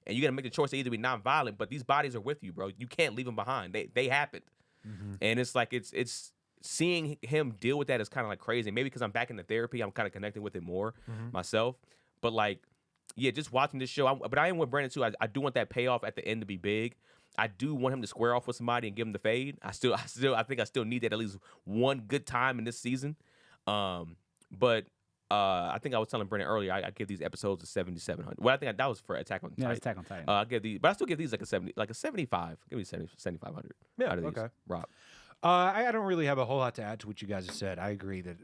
and you gotta make the choice to either be nonviolent, but these bodies are with you, bro. You can't leave them behind. They happened, and it's like it's seeing him deal with that is kind of like crazy. Maybe because I'm back into therapy, I'm kind of connecting with it more myself. But like, yeah, just watching this show. But I am with Brandon too. I do want that payoff at the end to be big. I do want him to square off with somebody and give him the fade. I think I still need that at least one good time in this season. But I think I was telling Brandon earlier, I give these episodes a 7,700. Well, I think that was for Attack on Titan. Yeah, it's Attack on Titan. I give these, but I still give these like a 75. Give me 7,500. Yeah, out of these. okay. Rob. I don't really have a whole lot to add to what you guys have said. I agree that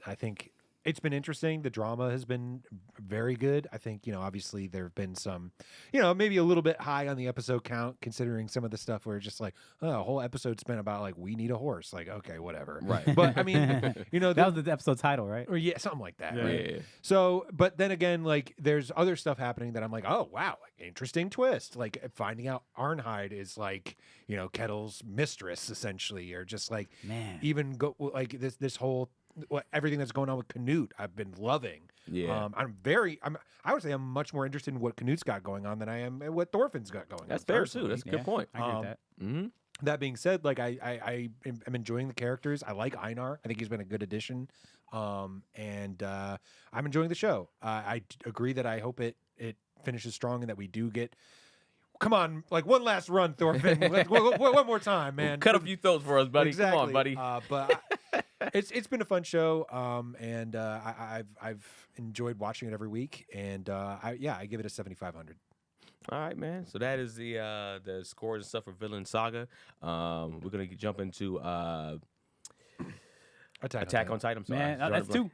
I think it's been interesting. The drama has been very good. I think, obviously there have been some, maybe a little bit high on the episode count, considering some of the stuff where it's just like, oh, a whole episode spent about like, we need a horse. Like, okay, whatever. Right. But I mean, that was the episode title, right? or yeah, something like that. Yeah, right? yeah. So, but then again, like there's other stuff happening that I'm like, oh wow, like interesting twist. Like finding out Arnheid is like, Kettle's mistress essentially, or just like Man. even go like this whole everything that's going on with Canute. I've been loving. Yeah. I would say I'm much more interested in what Canute's got going on than I am in what Thorfinn's got going on. That's fair too. personally. That's a good point. I agree with that. Mm-hmm. That being said, like I am enjoying the characters. I like Einar. I think he's been a good addition, and I'm enjoying the show. I agree that I hope it finishes strong and that we do get. Come on, like one last run, Thorfinn. One more time, man. Cut a few throats for us, buddy. Exactly. Come on, buddy. But it's been a fun show, and I've enjoyed watching it every week, and I give it a 7,500. All right, man. So that is the scores and stuff for Vinland Saga. We're gonna jump into Attack on Titan. I'm sorry. Man, that's two.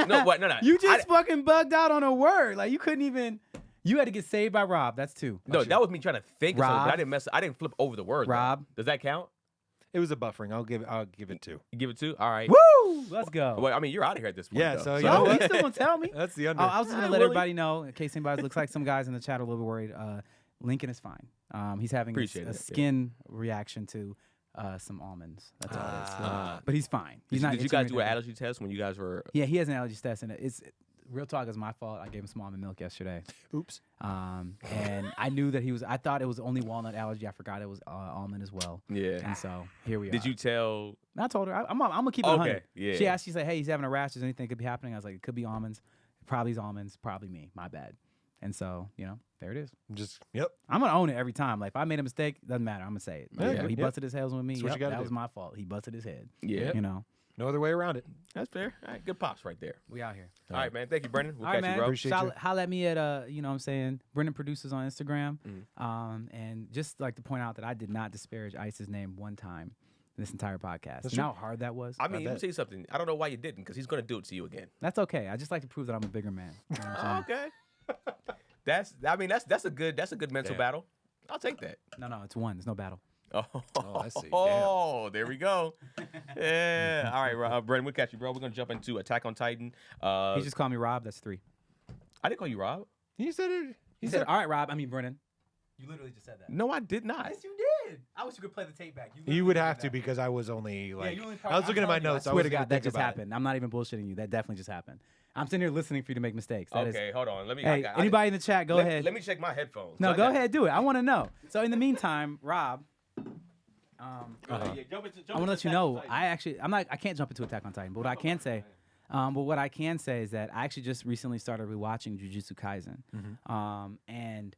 No, what? No. You just fucking bugged out on a word. Like you couldn't even. You had to get saved by Rob. That's two. No, that was me trying to think. Of something, Rob. but I didn't flip over the word. Rob. Though. Does that count? It was a buffering. I'll give it 2. You give it 2. All right. Woo! Let's go. Well, I mean, you're out of here at this point. Yeah, though. so you Yo, know you what? still gonna tell me? That's the under. I was just gonna let Willie. everybody know, in case anybody looks like some guys in the chat are a little bit worried. Lincoln is fine. He's having Appreciate a it, skin reaction to some almonds. That's all it is. But he's fine. He's not. Did you itching guys or do an anything. allergy test when you guys were? Yeah, he has an allergy test, and it's real talk is my fault. I gave him some almond milk yesterday. Oops. And I knew that I thought it was only walnut allergy. I forgot it was almond as well. Yeah. And so here we are. Did you tell? I told her I'm gonna keep it Okay, 100. yeah. She asked. She said, "Hey, he's having a rash. Is anything could be happening?" I was like, "It could be almonds. Probably is almonds. Probably me. My bad." And so there it is. Yep. I'm gonna own it every time. Like if I made a mistake, doesn't matter. I'm gonna say it. Like, Yeah, he yeah. busted his head with me. That's what you gotta that do. was my fault. He busted his head. Yeah. You know, No other way around it. That's fair. All right. Good pops right there. we out here. All right, man. Thank you, Brendan. We'll All right, catch man. you, bro. Appreciate you. Holla at me at you know what I'm saying, Brendan Producers on Instagram. And just like to point out that I did not disparage Ice's name one time in this entire podcast. You know how hard that was? I mean, let me bet. tell you something. I don't know why you didn't, because he's gonna do it to you again. That's okay. I just like to prove that I'm a bigger man. You know what I'm saying? Okay. that's a good mental Damn. battle. I'll take that. No, it's one. There's no battle. Oh, I see. Oh, there we go. Yeah. All right, Brendan, we'll catch you, bro. We're gonna jump into Attack on Titan. He just called me Rob. That's 3. I didn't call you Rob. He said it. He said, "All right, Rob." I mean, Brendan. You literally just said that. No, I did not. Yes, you did. I wish you could play the tape back. You would have to because I was only like I was looking at my notes. I swear to wasn't God, gonna that think just about it. happened. I'm not even bullshitting you. That definitely just happened. I'm sitting here listening for you to make mistakes. That is- Okay, hold on. Let me. Hey, anybody in the chat, go ahead. Let me check my headphones. No, I go got- ahead, do it. I want to know. So in the meantime, Rob, Go ahead. Yeah, jump into I want to let you Attack on know. Titan. I can't jump into Attack on Titan. But what I can say, is that I actually just recently started rewatching Jujutsu Kaisen, and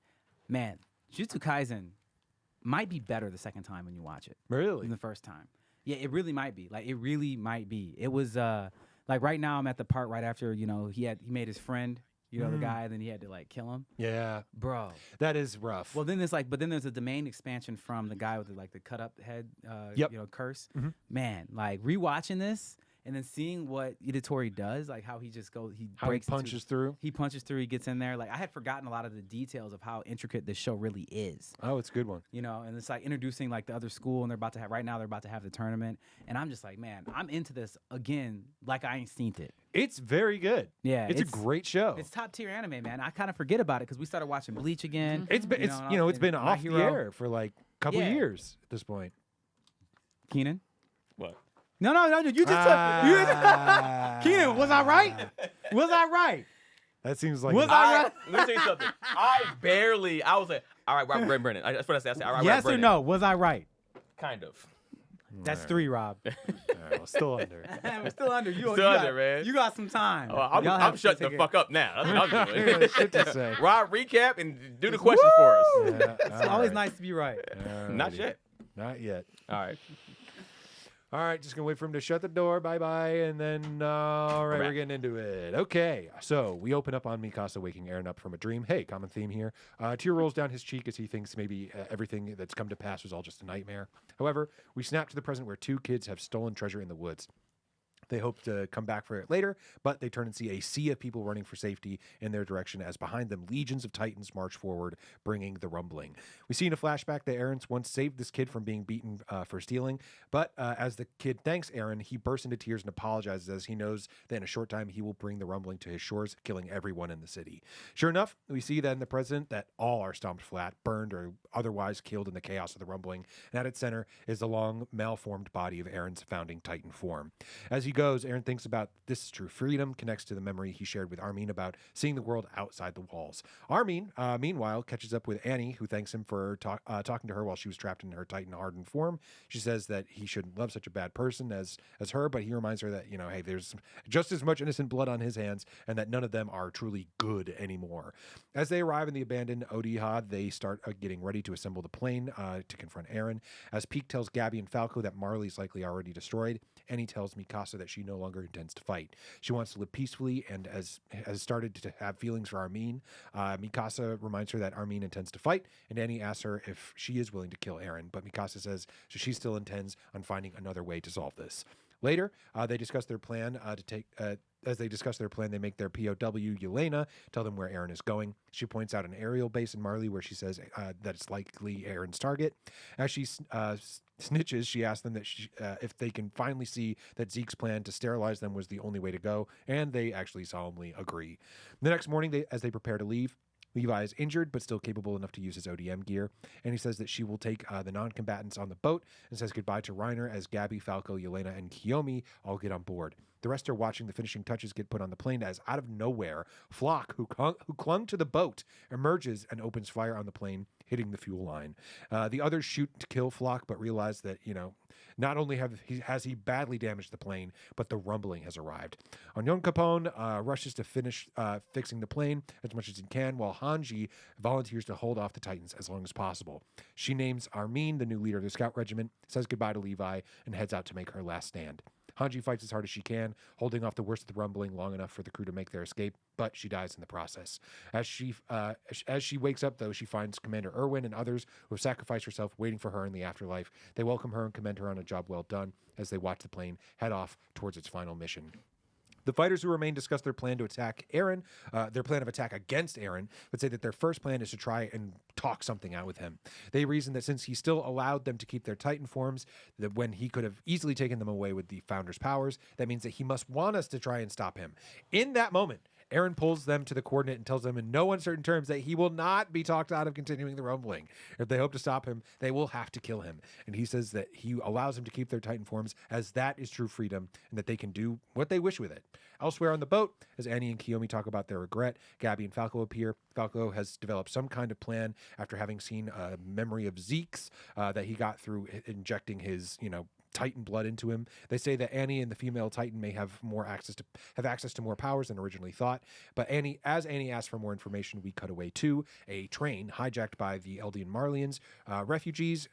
man, Jujutsu Kaisen might be better the second time when you watch it Really? than the first time. Yeah, it really might be. Like it really might be. It was like right now I'm at the part right after he made his friend, the guy, and then he had to like kill him, Yeah. bro. That is rough. Well, then there's a domain expansion from the guy with the cut up head, Yep. curse. Man, like rewatching this and then seeing what Itadori does, like how he just goes, How he breaks into- punches through. He punches through. He gets in there. Like I had forgotten a lot of the details of how intricate this show really is. Oh, it's a good one. And it's like introducing like the other school, and they're about to have the tournament, and I'm just like, man, I'm into this again, like I ain't seen it. It's very good. Yeah, It's a great show. It's top tier anime, man. I kind of forget about it because we started watching Bleach again. It's been it's been My off the Hero. air for like a couple Yeah. years at this point. Keenan. What? No. You just Keenan, was I right? Was I right? That seems like Was I right? Let me tell you something. I was like, all right, Brennan. That's what I said. All right, Yes or Brennan. no? Was I right? Kind of. That's 3, Rob. All right, well, still under. We're still under. You Still got, under, man. You got some time. Oh, I'm Y'all have shutting to the take fuck up now. That's what I'm doing. Shit to say. Rob, recap and do the questions for us. Yeah, It's always nice to be right. Not yet. Not yet. All right. All right, just gonna wait for him to shut the door. Bye, and then all right, back. we're getting into it. Okay, so we open up on Mikasa waking Eren up from a dream. Hey, common theme here. Tear rolls down his cheek as he thinks maybe everything that's come to pass was all just a nightmare. However, we snap to the present where 2 kids have stolen treasure in the woods. They hope to come back for it later, but they turn and see a sea of people running for safety in their direction as behind them legions of Titans march forward, bringing the rumbling. We see in a flashback that Eren once saved this kid from being beaten for stealing, but as the kid thanks Eren, he bursts into tears and apologizes as he knows that in a short time he will bring the rumbling to his shores, killing everyone in the city. Sure enough, we see that in the present that all are stomped flat, burned, or otherwise killed in the chaos of the rumbling, and at its center is the long, malformed body of Eren's founding Titan form. As he goes, Eren thinks about this is true freedom, connects to the memory he shared with Armin about seeing the world outside the walls. Armin, meanwhile, catches up with Annie, who thanks him for talking to her while she was trapped in her Titan hardened form. She says that he shouldn't love such a bad person as her, but he reminds her that, hey, there's just as much innocent blood on his hands and that none of them are truly good anymore. As they arrive in the abandoned Odihad, they start getting ready to assemble the plane to confront Eren. As Peak tells Gabby and Falco that Marley's likely already destroyed, Annie tells Mikasa that she no longer intends to fight. She wants to live peacefully and has started to have feelings for Armin. Mikasa reminds her that Armin intends to fight, and Annie asks her if she is willing to kill Eren, but Mikasa says she still intends on finding another way to solve this. Later, they discuss their plan as they discuss their plan, they make their POW, Yelena, tell them where Eren is going. She points out an aerial base in Marley where she says that it's likely Eren's target. As she snitches, she asks them that if they can finally see that Zeke's plan to sterilize them was the only way to go, and they actually solemnly agree. The next morning, as they prepare to leave, Levi is injured, but still capable enough to use his ODM gear, and he says that she will take the non-combatants on the boat and says goodbye to Reiner as Gabby, Falco, Yelena, and Kiyomi all get on board. The rest are watching the finishing touches get put on the plane as out of nowhere, Flock, who clung to the boat, emerges and opens fire on the plane, hitting the fuel line. The others shoot to kill Flock, but realize that, not only has he badly damaged the plane, but the rumbling has arrived. Onion Capone rushes to finish fixing the plane as much as he can, while Hanji volunteers to hold off the Titans as long as possible. She names Armin the new leader of the scout regiment, says goodbye to Levi, and heads out to make her last stand. Hanji fights as hard as she can, holding off the worst of the rumbling long enough for the crew to make their escape, but she dies in the process. As she wakes up, though, she finds Commander Erwin and others who have sacrificed herself waiting for her in the afterlife. They welcome her and commend her on a job well done as they watch the plane head off towards its final mission. The fighters who remain discuss their plan to attack Eren, their plan of attack against Eren, but say that their first plan is to try and talk something out with him. They reason that since he still allowed them to keep their Titan forms, that when he could have easily taken them away with the Founder's powers, that means that he must want us to try and stop him. In that moment, Eren pulls them to the coordinate and tells them in no uncertain terms that he will not be talked out of continuing the rumbling. If they hope to stop him, they will have to kill him. And he says that he allows them to keep their Titan forms as that is true freedom and that they can do what they wish with it. Elsewhere on the boat, as Annie and Kiyomi talk about their regret, Gabby and Falco appear. Falco has developed some kind of plan after having seen a memory of Zeke's that he got through injecting his, Titan blood into him. They say that Annie and the female Titan may have access to more powers than originally thought. But as Annie asks for more information, we cut away to a train hijacked by the Eldian Marlians, refugees,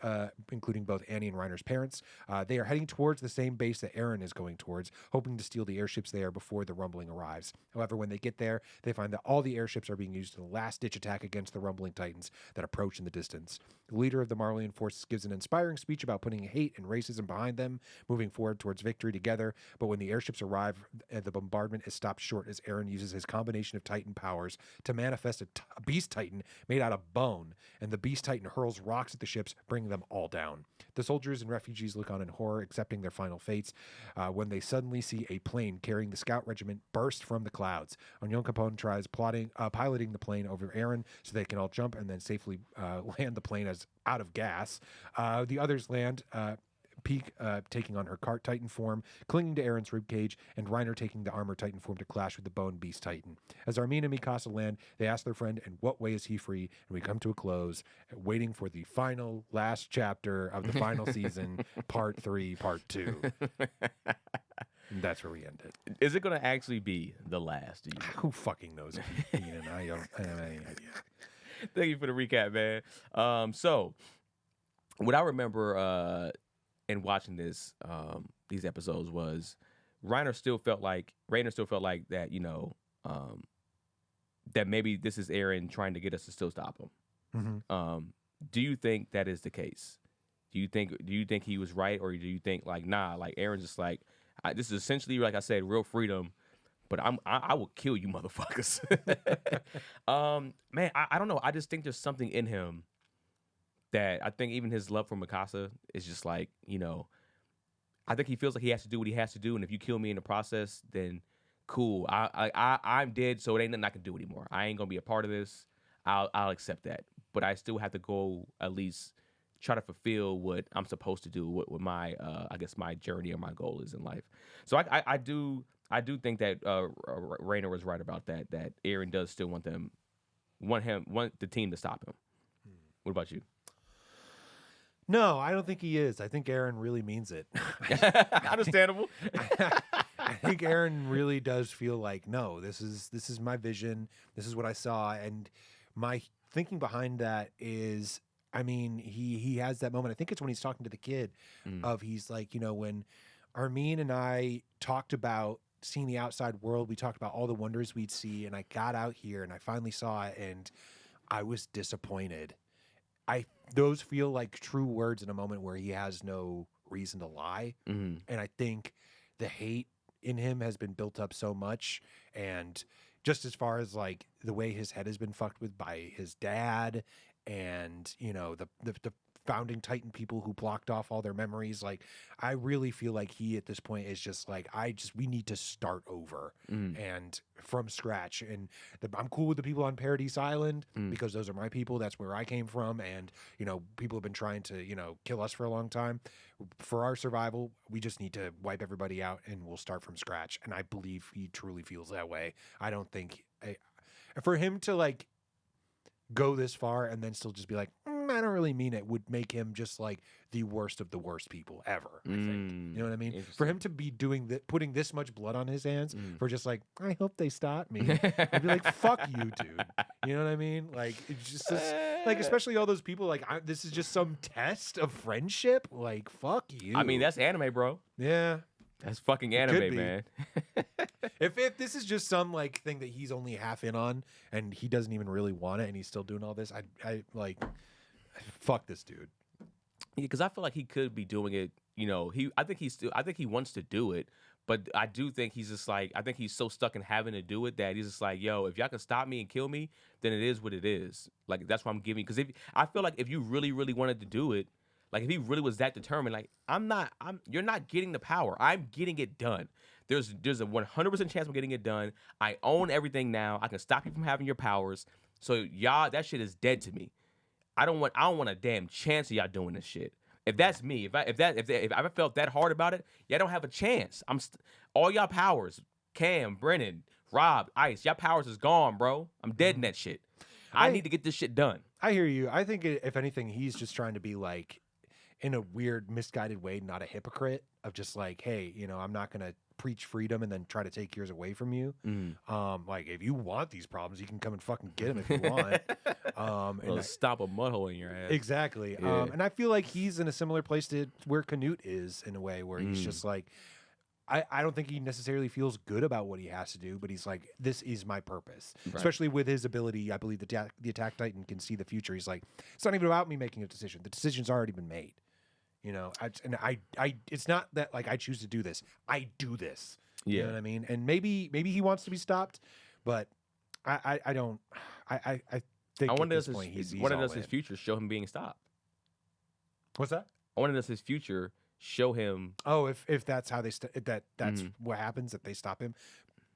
including both Annie and Reiner's parents. They are heading towards the same base that Eren is going towards, hoping to steal the airships there before the rumbling arrives. However, when they get there, they find that all the airships are being used in the last-ditch attack against the rumbling Titans that approach in the distance. The leader of the Marlian forces gives an inspiring speech about putting hate and racism behind them, moving forward towards victory together. But when the airships arrive, the bombardment is stopped short as Eren uses his combination of Titan powers to manifest a Beast Titan made out of bone, and the Beast Titan hurls rocks at the ships, bringing them all down. The soldiers and refugees look on in horror, accepting their final fates, when they suddenly see a plane carrying the scout regiment burst from the clouds. Onion Capone tries piloting the plane over Eren so they can all jump and then safely land the plane as out of gas. The others land Peak taking on her Cart Titan form, clinging to Aaron's ribcage, and Reiner taking the Armor Titan form to clash with the Bone Beast Titan. As Armin and Mikasa land, they ask their friend, in what way is he free? And we come to a close, waiting for the final, last chapter of the final season, part 3, part 2. And that's where we end it. Is it going to actually be the last? Who fucking knows? Ian, I don't have any idea. Thank you for the recap, man. So, what I remember in watching these episodes was Rainer still felt like that, that maybe this is Aaron trying to get us to still stop him. Mm-hmm. Do you think that is the case? Do you think he was right, or do you think like, nah, like Aaron's just like, this is essentially, like I said, real freedom, but I will kill you motherfuckers. Man, I don't know. I just think there's something in him that I think even his love for Mikasa is just like, I think he feels like he has to do what he has to do, and if you kill me in the process, then cool. I'm dead, so it ain't nothing I can do anymore. I ain't gonna be a part of this. I'll accept that, but I still have to go at least try to fulfill what I'm supposed to do, what my I guess my journey or my goal is in life. So I do think that Rainer was right about that. That Aaron does still want the team to stop him. What about you? No, I don't think he is. I think Aaron really means it. Understandable. I think Aaron really does feel like, no, this is my vision. This is what I saw, and my thinking behind that is, I mean, he has that moment. I think it's when he's talking to the kid of he's like, when Armin and I talked about seeing the outside world, we talked about all the wonders we'd see, and I got out here and I finally saw it and I was disappointed. Those feel like true words in a moment where he has no reason to lie. Mm-hmm. And I think the hate in him has been built up so much, and just as far as like the way his head has been fucked with by his dad and the founding Titan people who blocked off all their memories, like I really feel like he at this point is just like, we need to start over and from scratch, and I'm cool with the people on Paradise Island because those are my people, that's where I came from, and people have been trying to kill us for a long time. For our survival, we just need to wipe everybody out and we'll start from scratch, and I believe he truly feels that way. I don't think for him to like go this far and then still just be like, I don't really mean it, would make him just like the worst of the worst people ever, I think. You know what I mean? For him to be putting this much blood on his hands for just like, I hope they stop me. I'd be like, fuck you, dude. You know what I mean? Like, it's just this, like, especially all those people, like, this is just some test of friendship. Like, fuck you. I mean, that's anime, bro. Yeah. That's fucking anime, man. If this is just some like thing that he's only half in on and he doesn't even really want it and he's still doing all this, I like, fuck this dude. Yeah, because I feel like he could be doing it. I think he wants to do it, but I do think he's just like, I think he's so stuck in having to do it that he's just like, yo, if y'all can stop me and kill me, then it is what it is. Like that's what I'm giving. Because I feel like if you really, really wanted to do it, like if he really was that determined, like you're not getting the power. I'm getting it done. There's a 100% chance I'm getting it done. I own everything now. I can stop you from having your powers. So y'all, that shit is dead to me. I don't want a damn chance of y'all doing this shit. If that's me, if I felt that hard about it, y'all don't have a chance. All y'all powers, Cam, Brennan, Rob, Ice, y'all powers is gone, bro. I'm dead in that shit. I need to get this shit done. I hear you. I think if anything, he's just trying to be like, in a weird, misguided way, not a hypocrite of just like, hey, I'm not gonna preach freedom and then try to take yours away from you. Like if you want these problems, you can come and fucking get them if you want. And stop a mud hole in your ass. Exactly. Yeah. And I feel like he's in a similar place to where Canute is in a way where he's just like, I don't think he necessarily feels good about what he has to do, but he's like, this is my purpose. Right. Especially with his ability, I believe the Attack Titan can see the future. He's like, it's not even about me making a decision. The decision's already been made. It's not that like I choose to do this. I do this. Yeah. You know what I mean? And maybe he wants to be stopped, but I don't. I think I wonder at this point he's does his future show him being stopped? What's that? I wonder does his future show him? Oh, if that's how they that's what happens, if they stop him,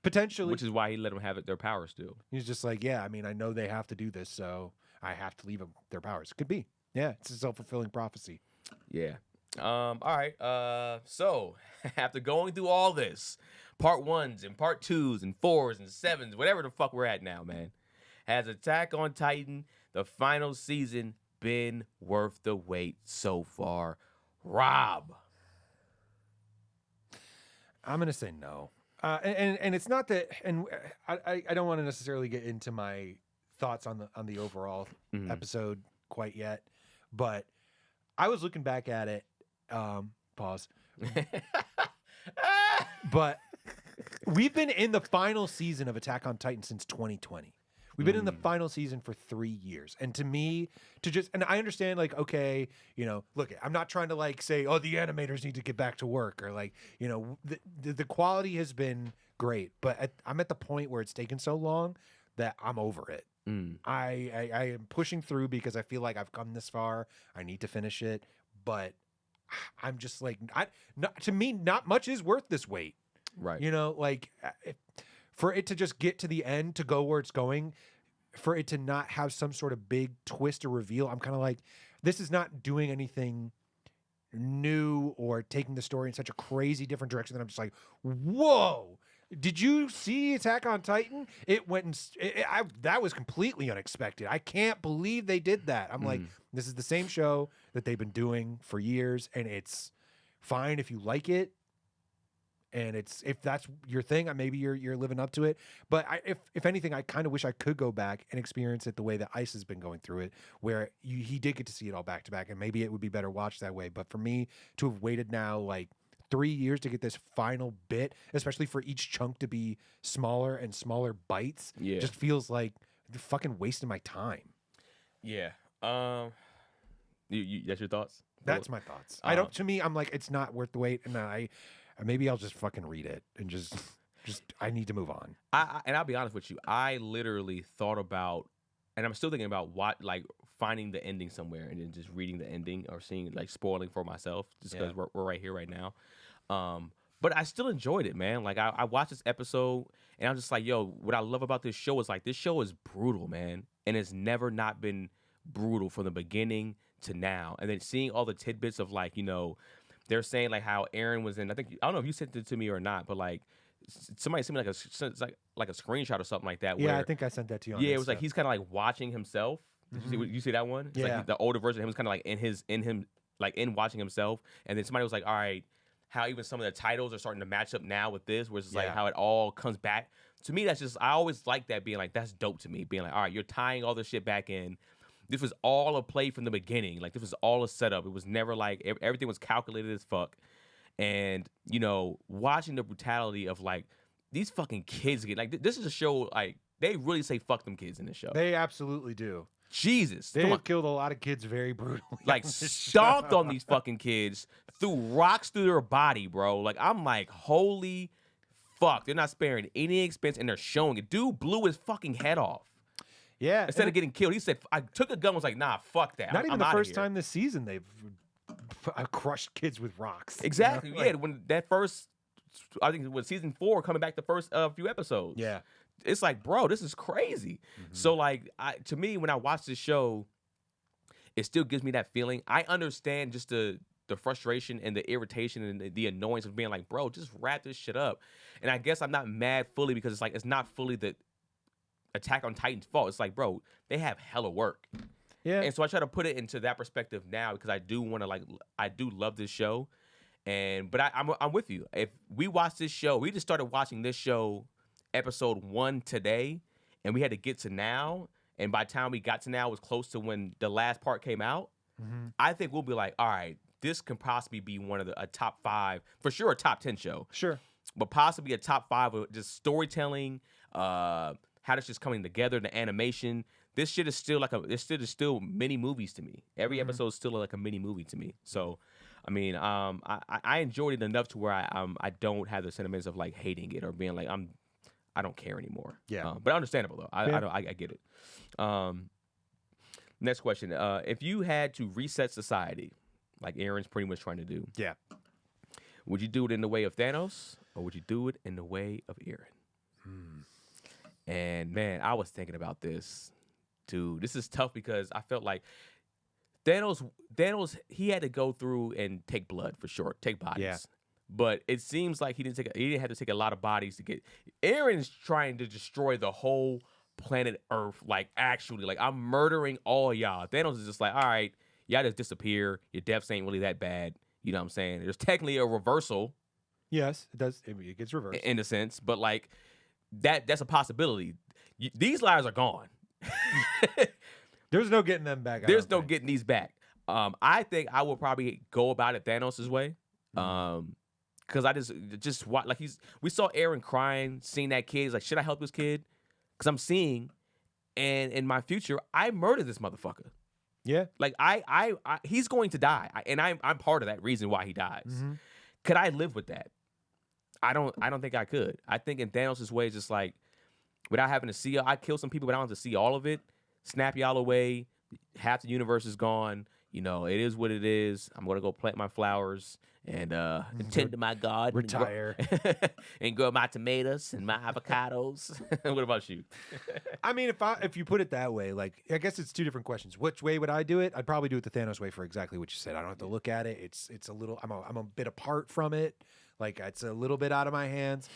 potentially. Which is why he let them have their powers still. He's just like, yeah. I mean, I know they have to do this, so I have to leave them their powers. Could be. Yeah, it's a self-fulfilling prophecy. Yeah. All right. So after going through all this, part 1s and part 2s and 4s and 7s, whatever the fuck we're at now, man, has Attack on Titan, the final season, been worth the wait so far? Rob. I'm gonna say no. And it's not that, and I don't want to necessarily get into my thoughts on the overall episode quite yet, but I was looking back at it. Pause. But we've been in the final season of Attack on Titan since 2020. We've been in the final season for 3 years. And to me, and I understand, like, okay, look, I'm not trying to, like, say, oh, the animators need to get back to work, or, like, the quality has been great. But I'm at the point where it's taken so long that I'm over it. I am pushing through because I feel like I've come this far. I need to finish it. But I'm just like, to me, not much is worth this wait. Right. For it to just get to the end, to go where it's going, for it to not have some sort of big twist or reveal, I'm kind of like, this is not doing anything new or taking the story in such a crazy different direction that I'm just like, whoa. Did you see Attack on Titan? It went and that was completely unexpected. I can't believe they did that. I'm like, this is the same show that they've been doing for years, and it's fine if you like it. And if that's your thing, maybe you're living up to it. But if anything, I kind of wish I could go back and experience it the way that Ice has been going through it, where he did get to see it all back to back, and maybe it would be better watched that way. But for me to have waited now like 3 years to get this final bit, especially for each chunk to be smaller and smaller bites, just feels like fucking wasting my time. Yeah. You that's your thoughts? That's my thoughts. To me, I'm like, it's not worth the wait, and maybe I'll just fucking read it and just I need to move on. And I'll be honest with you, I literally thought about, and I'm still thinking about finding the ending somewhere and then just reading the ending or seeing, like, spoiling for myself just because we're right here right now. But I still enjoyed it, man. Like, I watched this episode and I'm just like, yo, what I love about this show is, like, this show is brutal, man. And it's never not been brutal from the beginning to now. And then seeing all the tidbits of, like, they're saying, like, how Aaron was in, I don't know if you sent it to me or not, but, like, somebody sent me like a screenshot or something like that. Yeah, I think I sent that to you. It was like he's kind of like watching himself. Did you see that one? It's like the older version of him was kind of like in watching himself. And then somebody was like, all right, how even some of the titles are starting to match up now with this, where it's like how it all comes back. To me, that's just, I always like that, being like, that's dope to me. Being like, all right, you're tying all this shit back in. This was all a play from the beginning. Like, this was all a setup. It was never like, everything was calculated as fuck. And, watching the brutality of, like, these fucking kids get, like, this is a show, like, they really say fuck them kids in this show. They absolutely do. Jesus. They have killed a lot of kids very brutally. Like, stomped on these fucking kids, threw rocks through their body, bro. Like, I'm like, holy fuck. They're not sparing any expense, and they're showing it. Dude blew his fucking head off. Yeah. Instead of getting killed, he said, I took a gun, was like, nah, fuck that. Not even the first time time this season they've crushed kids with rocks. Exactly. Yeah, when that first, I think it was season 4 coming back the first few episodes. Yeah. It's like, bro, this is crazy. So, like, to me, when I watch this show, it still gives me that feeling. I understand just the frustration and the irritation and the annoyance of being like, bro, just wrap this shit up. And I guess I'm not mad fully because it's like, it's not fully the Attack on Titan's fault. It's like, bro, they have hella work. Yeah. And so I try to put it into that perspective now because I do want to, like, I do love this show. But I'm with you. If we watch this show, we just started watching this show episode 1 today, and we had to get to now. And by the time we got to now, it was close to when the last part came out. I think we'll be like, all right, this can possibly be one of a top 5, for sure, a top 10 show. Sure. But possibly a top 5 of just storytelling, how this just coming together, the animation. This shit is still like still mini movies to me. Every episode is still like a mini movie to me. So, I mean, I enjoyed it enough to where I don't have the sentiments of, like, hating it or being like I don't care anymore. Yeah. But understandable though. I get it. Next question. If you had to reset society, like Aaron's pretty much trying to do, would you do it in the way of Thanos or would you do it in the way of Aaron? And man, I was thinking about this, dude. This is tough because I felt like Thanos, he had to go through and take blood for sure, take bodies. Yeah. But it seems like he didn't have to take a lot of bodies to get. Aaron's trying to destroy the whole planet Earth. Like actually, like I'm murdering all y'all. Thanos is just like, all right, y'all just disappear. Your deaths ain't really that bad. You know what I'm saying? There's technically a reversal. Yes, it does. It gets reversed. In a sense, but like that's a possibility. These lives are gone. There's no getting them back. There's no getting these back. I think I will probably go about it Thanos' way. Because I just watch like we saw Aaron crying, seeing that kid. He's like, should I help this kid? Because I'm seeing, and in my future, I murdered this motherfucker. Yeah. Like he's going to die, and I'm part of that reason why he dies. Mm-hmm. Could I live with that? I don't think I could. I think in Thanos' way, it's just like without having to see, I kill some people, but I don't have to see all of it. Snap y'all away. Half the universe is gone. You know, it is what it is. I'm gonna go plant my flowers and tend to my garden. Retire. And grow my tomatoes and my avocados. What about you? I mean, if you put it that way, like I guess it's two different questions. Which way would I do it? I'd probably do it the Thanos way for exactly what you said. I don't have to look at it. It's a little. I'm a bit apart from it. Like it's a little bit out of my hands.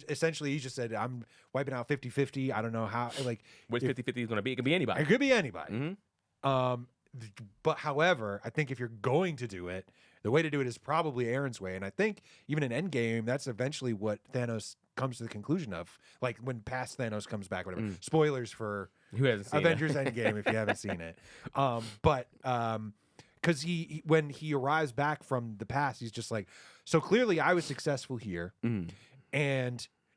Essentially, he just said I'm wiping out 50-50. I don't know how. Like Which 50-50 is gonna be? It could be anybody. It could be anybody. Mm-hmm. But however, I think if you're going to do it, the way to do it is probably Aaron's way. And I think even in Endgame, that's eventually what Thanos comes to the conclusion of. Like when past Thanos comes back, whatever. Spoilers for Who hasn't seen Avengers Endgame if you haven't seen it. Because he when he arrives back from the past, he's just like, so clearly I was successful here,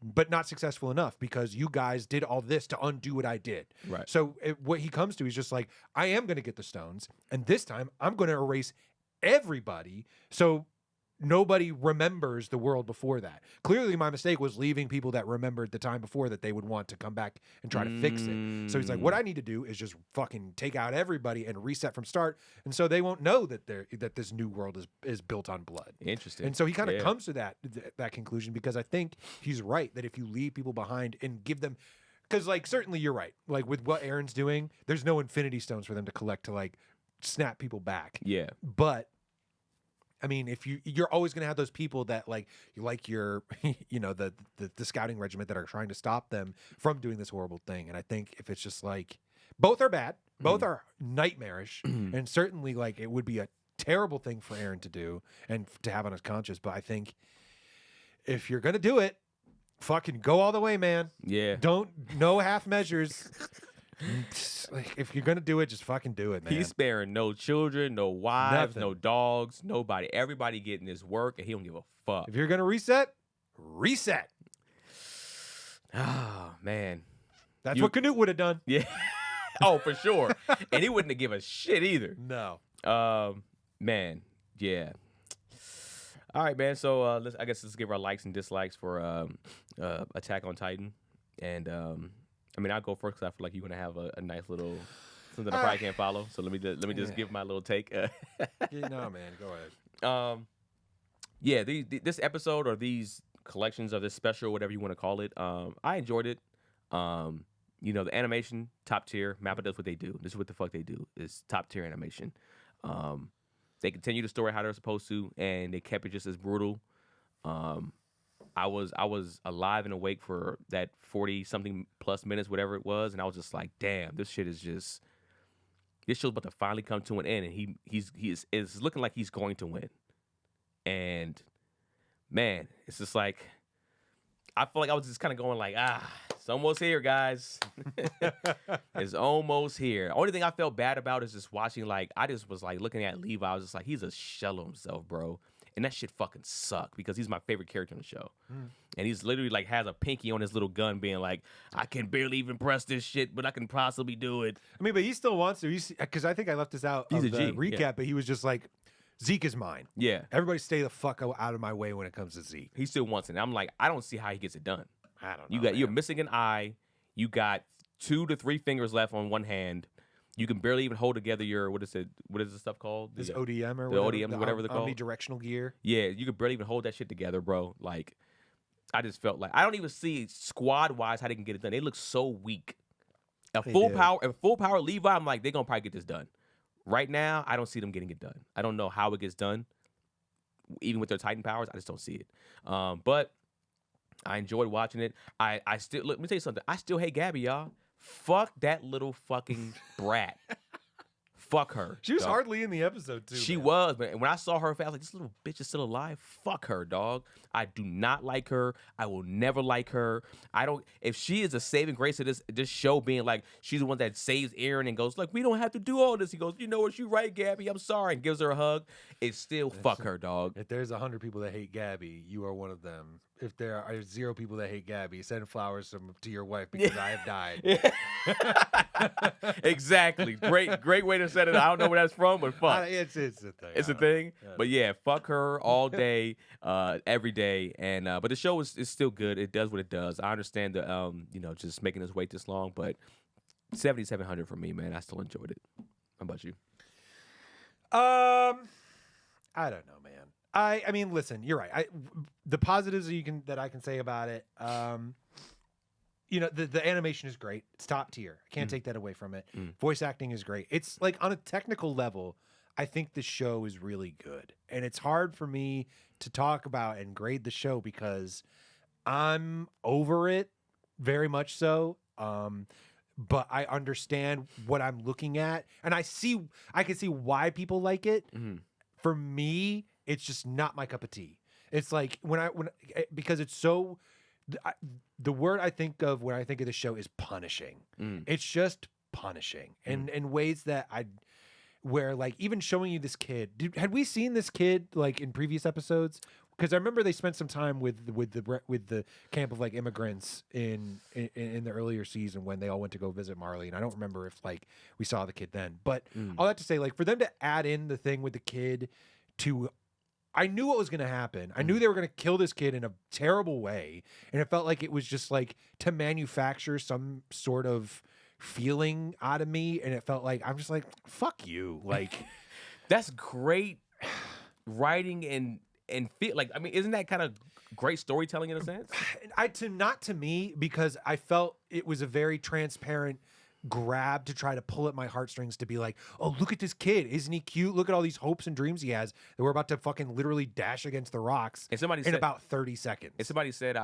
but not successful enough because you guys did all this to undo what I did. Right. So what he comes to, he's just like, I am going to get the stones, and this time I'm going to erase everybody so nobody remembers the world before that. Clearly my mistake was leaving people that remembered the time before that they would want to come back and try to fix it. So he's like, what I need to do is just fucking take out everybody and reset from start, and so they won't know that this new world is built on blood. Interesting. And so he kind of comes to that conclusion because I think he's right that if you leave people behind and give them, because like certainly you're right, like with what Aaron's doing, there's no Infinity Stones for them to collect to like snap people back. Yeah. But I mean, if you're always going to have those people that like your, you know, the scouting regiment that are trying to stop them from doing this horrible thing. And I think if it's just like both are bad, both are nightmarish, and certainly like it would be a terrible thing for Aaron to do and to have on his conscience. But I think if you're going to do it, fucking go all the way, man. Yeah. No half measures. Like, if you're gonna do it, just fucking do it, man. He's sparing no children, no wives, Nothing. no dogs, nobody. Everybody getting his work, and he don't give a fuck. If you're gonna reset. Oh man, That's what Canute would have done. yeah. Oh, for sure. And he wouldn't have given a shit either. No. Man, yeah. All right, man. So I guess let's give our likes and dislikes for Attack on Titan, and I mean, I'll go first because I feel like you're gonna have a nice little something I probably can't follow. So let me just give my little take. No, man, go ahead. Yeah, this episode or these collections of this special, whatever you want to call it, I enjoyed it. You know, the animation top tier. Mappa does what they do. This is what the fuck they do. It's top tier animation. They continue the story how they're supposed to, and they kept it just as brutal. I was alive and awake for that 40-something plus minutes, whatever it was, and I was just like, damn, this show's about to finally come to an end, and it's looking like he's going to win. And man, it's just like I feel like I was just kind of going like, it's almost here, guys. It's almost here. Only thing I felt bad about is just watching, like, I just was like looking at Levi. I was just like, he's a shell of himself, bro. And that shit fucking sucked because he's my favorite character in the show. And he's literally like has a pinky on his little gun being like, I can barely even press this shit, but I can possibly do it. I mean, but he still wants to. Because I think I left this out He's of a the G, recap, yeah. but he was just like, Zeke is mine. Yeah. Everybody stay the fuck out of my way when it comes to Zeke. He still wants it. And I'm like, I don't see how he gets it done. I don't know. You're missing an eye. You got 2 to 3 fingers left on one hand. You can barely even hold together your, what is the stuff called? This ODM or the whatever, ODM, whatever they're called. Omnidirectional gear. Yeah, you could barely even hold that shit together, bro. Like, I just felt like I don't even see squad-wise how they can get it done. They look so weak. At full power Levi, I'm like, they're gonna probably get this done. Right now, I don't see them getting it done. I don't know how it gets done. Even with their Titan powers, I just don't see it. But I enjoyed watching it. I still look. Let me tell you something. I still hate Gabby, y'all. Fuck that little fucking brat. Fuck her. She was dog. hardly in the episode too. She man. was, but when I saw her, I was like, this little bitch is still alive. Fuck her, dog. I do not like her. I will never like her. I don't. If she is a saving grace of this show, being like she's the one that saves Aaron and goes like, we don't have to do all this. He goes, you know what, you right, Gabby. I'm sorry, and gives her a hug. It's still fuck her, dog. If there's 100 people that hate Gabby, you are one of them. If there are 0 people that hate Gabby, send flowers to your wife because I have died. Exactly. Great way to set it. I don't know where that's from, but fuck. It's a thing. It's a thing. But yeah, fuck her all day, every day. And but the show is still good. It does what it does. I understand the just making us wait this long, but 7,700 for me, man. I still enjoyed it. How about you? I don't know, man. I mean, listen, you're right. The positives that I can say about it, the animation is great. It's top tier. I can't take that away from it. Voice acting is great. It's like on a technical level, I think the show is really good. And it's hard for me to talk about and grade the show because I'm over it very much so. But I understand what I'm looking at, and I can see why people like it. For me, it's just not my cup of tea. It's like because it's so. The word I think of when I think of the show is punishing. It's just punishing, and in ways that where like even showing you this kid. Had we seen this kid like in previous episodes? Because I remember they spent some time with the camp of like immigrants in the earlier season when they all went to go visit Marley, and I don't remember if like we saw the kid then. But all that to say, like for them to add in the thing with the kid, I knew what was going to happen. I knew they were going to kill this kid in a terrible way, and it felt like it was just like to manufacture some sort of feeling out of me, and it felt like I'm just like fuck you, like that's great writing and feel like, I mean, isn't that kind of great storytelling in a sense? Not to me, because I felt it was a very transparent grab to try to pull at my heartstrings to be like, oh, look at this kid. Isn't he cute? Look at all these hopes and dreams he has that we're about to fucking literally dash against the rocks in about 30 seconds. And somebody said,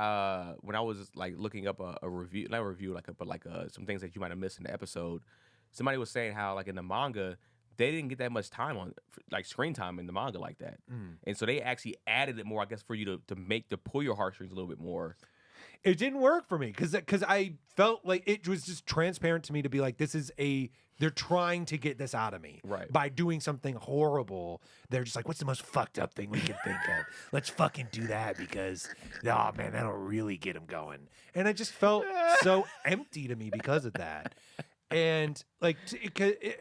when I was like looking up a review, not a review, but some things that you might have missed in the episode, somebody was saying how like in the manga, they didn't get that much time on like screen time in the manga like that. And so they actually added it more, I guess, for you to pull your heartstrings a little bit more. It didn't work for me because I felt like it was just transparent to me to be like, they're trying to get this out of me. Right. By doing something horrible. They're just like, what's the most fucked up thing we can think of? Let's fucking do that because, oh man, that'll really get him going. And it just felt so empty to me because of that. And like,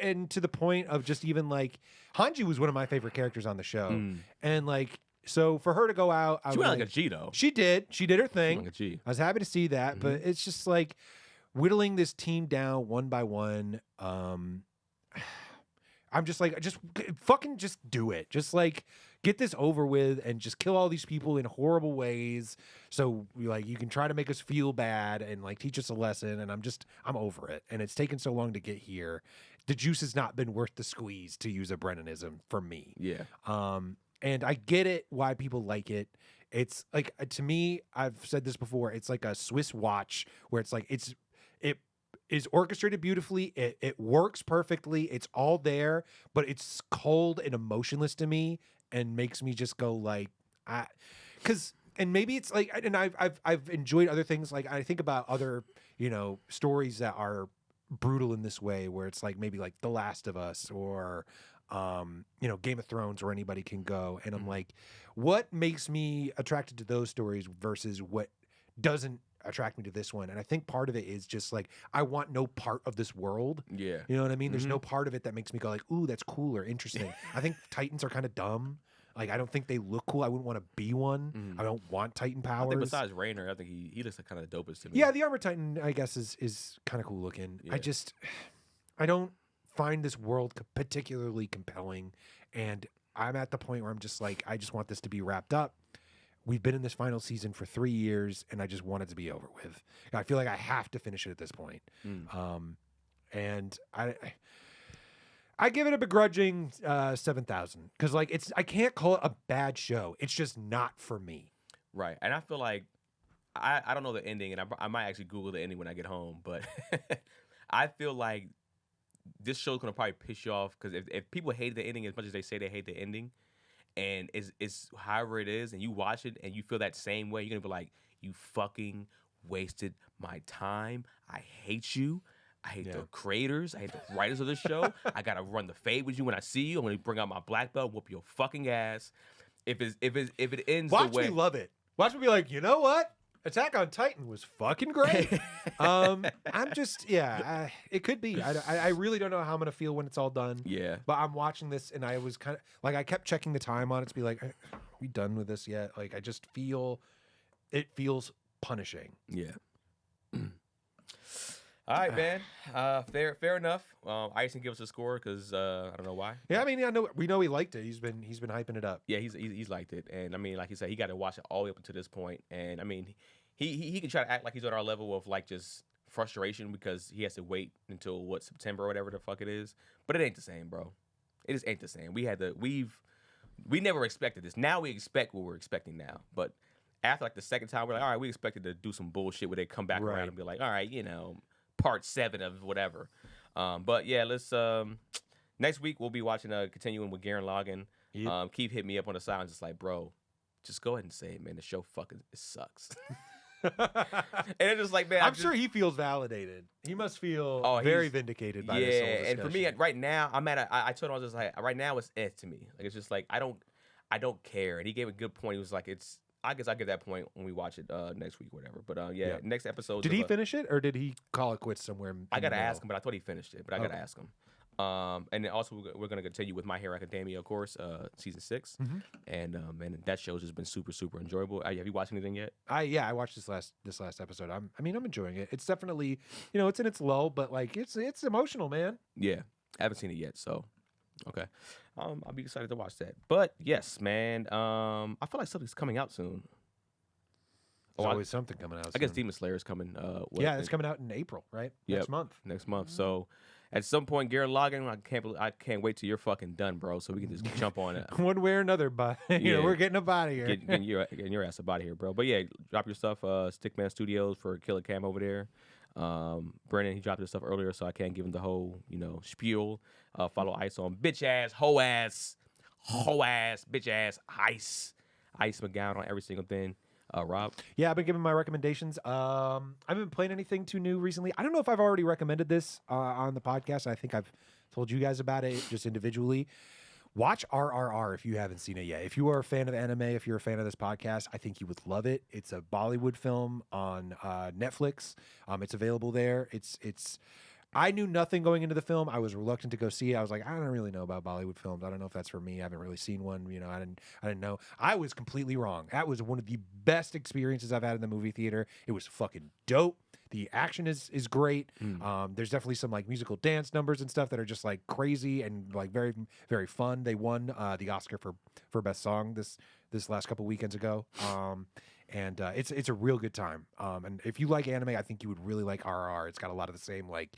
and to the point of just even like, Hanji was one of my favorite characters on the show, and like, so for her to go out, She went like a G though. She did her thing. Like a G. I was happy to see that, but it's just like whittling this team down one by one. I'm just like, just fucking just do it. Just like get this over with and just kill all these people in horrible ways. So like you can try to make us feel bad and like teach us a lesson. And I'm over it. And it's taken so long to get here. The juice has not been worth the squeeze, to use a Brennanism, for me. Yeah. And I get it why people like it. It's like, to me, I've said this before, it's like a Swiss watch where it's like it is orchestrated beautifully. It works perfectly. It's all there, but it's cold and emotionless to me and makes me just go like, and maybe it's like, and I've enjoyed other things. Like I think about other, stories that are brutal in this way, where it's like maybe like The Last of Us or, Game of Thrones, where anybody can go. And I'm like, what makes me attracted to those stories versus what doesn't attract me to this one? And I think part of it is just like, I want no part of this world. Yeah. You know what I mean? There's no part of it that makes me go like, ooh, that's cool or interesting. I think Titans are kind of dumb. Like, I don't think they look cool. I wouldn't want to be one. I don't want Titan powers. I think besides Raynor, I think he looks kind of the dopest to me. Yeah, the Armor Titan, I guess, is kind of cool looking. Yeah. I don't find this world particularly compelling. And I'm at the point where I'm just like, I just want this to be wrapped up. We've been in this final season for 3 years, and I just want it to be over with. I feel like I have to finish it at this point. And I give it a begrudging 7,000 because like I can't call it a bad show. It's just not for me. Right. And I feel like I don't know the ending, and I might actually Google the ending when I get home, but I feel like this show's gonna probably piss you off because if people hate the ending as much as they say they hate the ending, and it's however it is, and you watch it and you feel that same way, you're gonna be like, you fucking wasted my time. I hate you. I hate the creators. I hate the writers of the show. I gotta run the fade with you when I see you. I'm gonna bring out my black belt, whoop your fucking ass. If it ends Watch the way, me love it. Watch me be like, you know what? Attack on Titan was fucking great. I'm just, it could be. I really don't know how I'm going to feel when it's all done. Yeah. But I'm watching this and I was kind of, like, I kept checking the time on it to be like, are we done with this yet? Like, I just feel, it feels punishing. Yeah. All right, man. Fair enough. Ice can give us a score because I don't know why. Yeah, I mean, we know he liked it. He's been hyping it up. Yeah, he's liked it, and I mean, like he said, he got to watch it all the way up until this point, and I mean, he can try to act like he's at our level of like just frustration because he has to wait until September or whatever the fuck it is, but it ain't the same, bro. It just ain't the same. We never expected this. Now we expect what we're expecting now, but after like the second time, we're like, all right, we expected to do some bullshit where they come back around and be like, all right, part 7 of whatever. But yeah, let's next week we'll be watching continuing with Garen Logan. Yep. Keith hit me up on the side and just like, bro, just go ahead and say it, man. The show fucking it sucks. And it's just like, man, I'm sure he feels validated. He must feel very vindicated by this whole discussion. And for me, right now, I told him I was just like, right now it's to me. Like it's just like I don't care. And he gave a good point. He was like, I guess I'll give that point when we watch it next week or whatever. But next episode. Did he finish it or did he call it quits somewhere? I got to ask him, but I thought he finished it. But I got to ask him. And then also we're going to continue with My Hero Academia, of course, season 6. Mm-hmm. And that show's just been super, super enjoyable. Have you watched anything yet? I watched this last episode. I'm enjoying it. It's definitely, it's in its lull, but like it's emotional, man. Yeah. I haven't seen it yet, so okay. I'll be excited to watch that. But yes, man. I feel like something's coming out soon. There's always something coming out. I guess Demon Slayer is coming. It's coming out in April, right? Next month. Next month. So at some point, Garen Logan, I can't wait till you're fucking done, bro. So we can just jump on it. One way or another, but we're getting up out of here. Getting your ass up out of here, bro. But yeah, drop your stuff. Stickman Studios for Killer Cam over there. Brennan, he dropped his stuff earlier, so I can't give him the whole, spiel. Follow Ice on bitch ass, hoe ass, bitch ass, Ice McGowan on every single thing. Rob? Yeah, I've been giving my recommendations. I haven't been playing anything too new recently. I don't know if I've already recommended this on the podcast. I think I've told you guys about it just individually. Watch RRR if you haven't seen it yet. If you are a fan of anime, if you're a fan of this podcast, I think you would love it. It's a Bollywood film on Netflix. It's available there. I knew nothing going into the film. I was reluctant to go see it. I was like, I don't really know about Bollywood films. I don't know if that's for me. I haven't really seen one. I didn't know. I was completely wrong. That was one of the best experiences I've had in the movie theater. It was fucking dope. The action is great. There's definitely some like musical dance numbers and stuff that are just like crazy and like very, very fun. They won the Oscar for best song this last couple weekends ago. And it's a real good time. And if you like anime, I think you would really like RRR. It's got a lot of the same like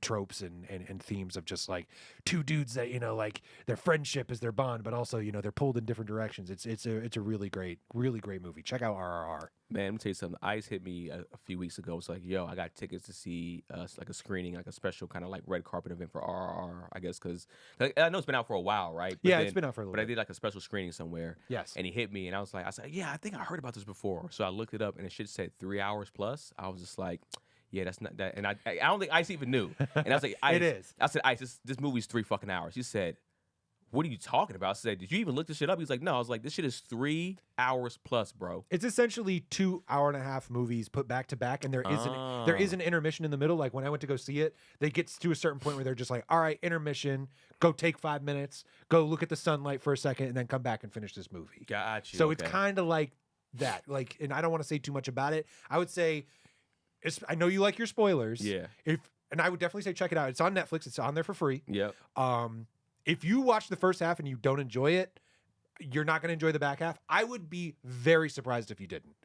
tropes and themes of just like two dudes that like their friendship is their bond, but also they're pulled in different directions. It's a really great movie. Check out RRR. Man, let me tell you something. Ice hit me a few weeks ago. It's like, yo, I got tickets to see like a screening, like a special kind of like red carpet event for RRR, I guess, because I know it's been out for a while, right? But it's been out for a little bit. But I did like a special screening somewhere. Yes. And he hit me, and I said, yeah, I think I heard about this before. So I looked it up, and it should said 3 hours plus. I was just like, yeah, that's not that. And I don't think Ice even knew. And I was like, Ice, it is. I said, Ice, this movie's 3 fucking hours. He said, what are you talking about? I said, did you even look this shit up? He's like, no. I was like, this shit is 3 hours plus, bro. It's essentially 2 hour-and-a-half movies put back to back, and there is an intermission in the middle. Like when I went to go see it, they get to a certain point where they're just like, all right, intermission, go take 5 minutes, go look at the sunlight for a second, and then come back and finish this movie. Got you. So it's kind of like that. Like, and I don't want to say too much about it. I would say, I know you like your spoilers. Yeah. And I would definitely say check it out. It's on Netflix. It's on there for free. Yep. If you watch the first half and you don't enjoy it, you're not going to enjoy the back half. I would be very surprised if you didn't.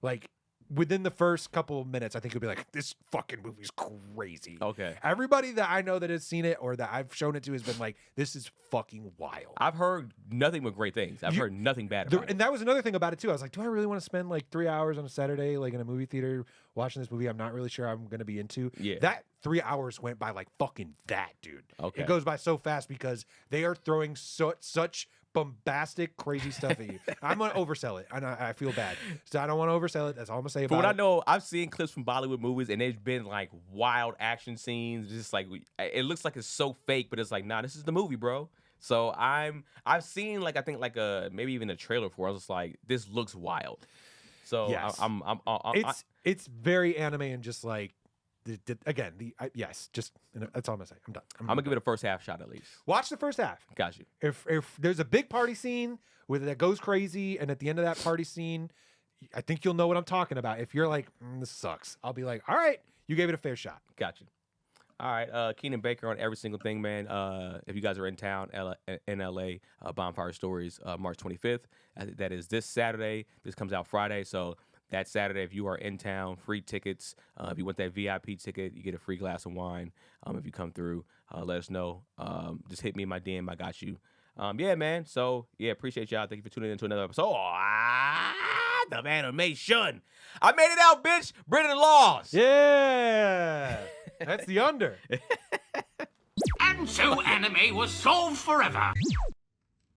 Like, within the first couple of minutes, I think you'll be like, this fucking movie's crazy. Okay. Everybody that I know that has seen it or that I've shown it to has been like, this is fucking wild. I've heard nothing but great things. I've heard nothing bad about it. And that was another thing about it too. I was like, do I really want to spend like 3 hours on a Saturday, like in a movie theater, watching this movie I'm not really sure I'm going to be into? Yeah. That 3 hours went by like fucking that, dude. Okay. It goes by so fast because they are throwing such bombastic, crazy stuff at you. I'm gonna oversell it, and I feel bad, so I don't want to oversell it. That's all I'm gonna say But about what it. I know, I've seen clips from Bollywood movies, and there's been like wild action scenes. Just like it looks like it's so fake, but it's like, nah, this is the movie, bro. So I've seen like I think like maybe even a trailer for it. I was just like, this looks wild. So Yes. It's very anime and just like just that's all I'm gonna say. I'm done. I'm gonna give it a first half shot at least. Watch the first half. Got you. If there's a big party scene that goes crazy, and at the end of that party scene, I think you'll know what I'm talking about. If you're like, this sucks, I'll be like, all right, you gave it a fair shot. Got you. All right, Keenan Baker on every single thing, man. If you guys are in town, in LA, Bonfire Stories, March 25th. That is this Saturday. This comes out Friday, so that Saturday, if you are in town, free tickets. If you want that VIP ticket, you get a free glass of wine. If you come through, let us know. Just hit me in my DM. I got you. Yeah, man. So, yeah, appreciate y'all. Thank you for tuning in to another episode. The Animeshun. I made it out, bitch. Brendan lost. Yeah, that's the under. And so anime was solved forever.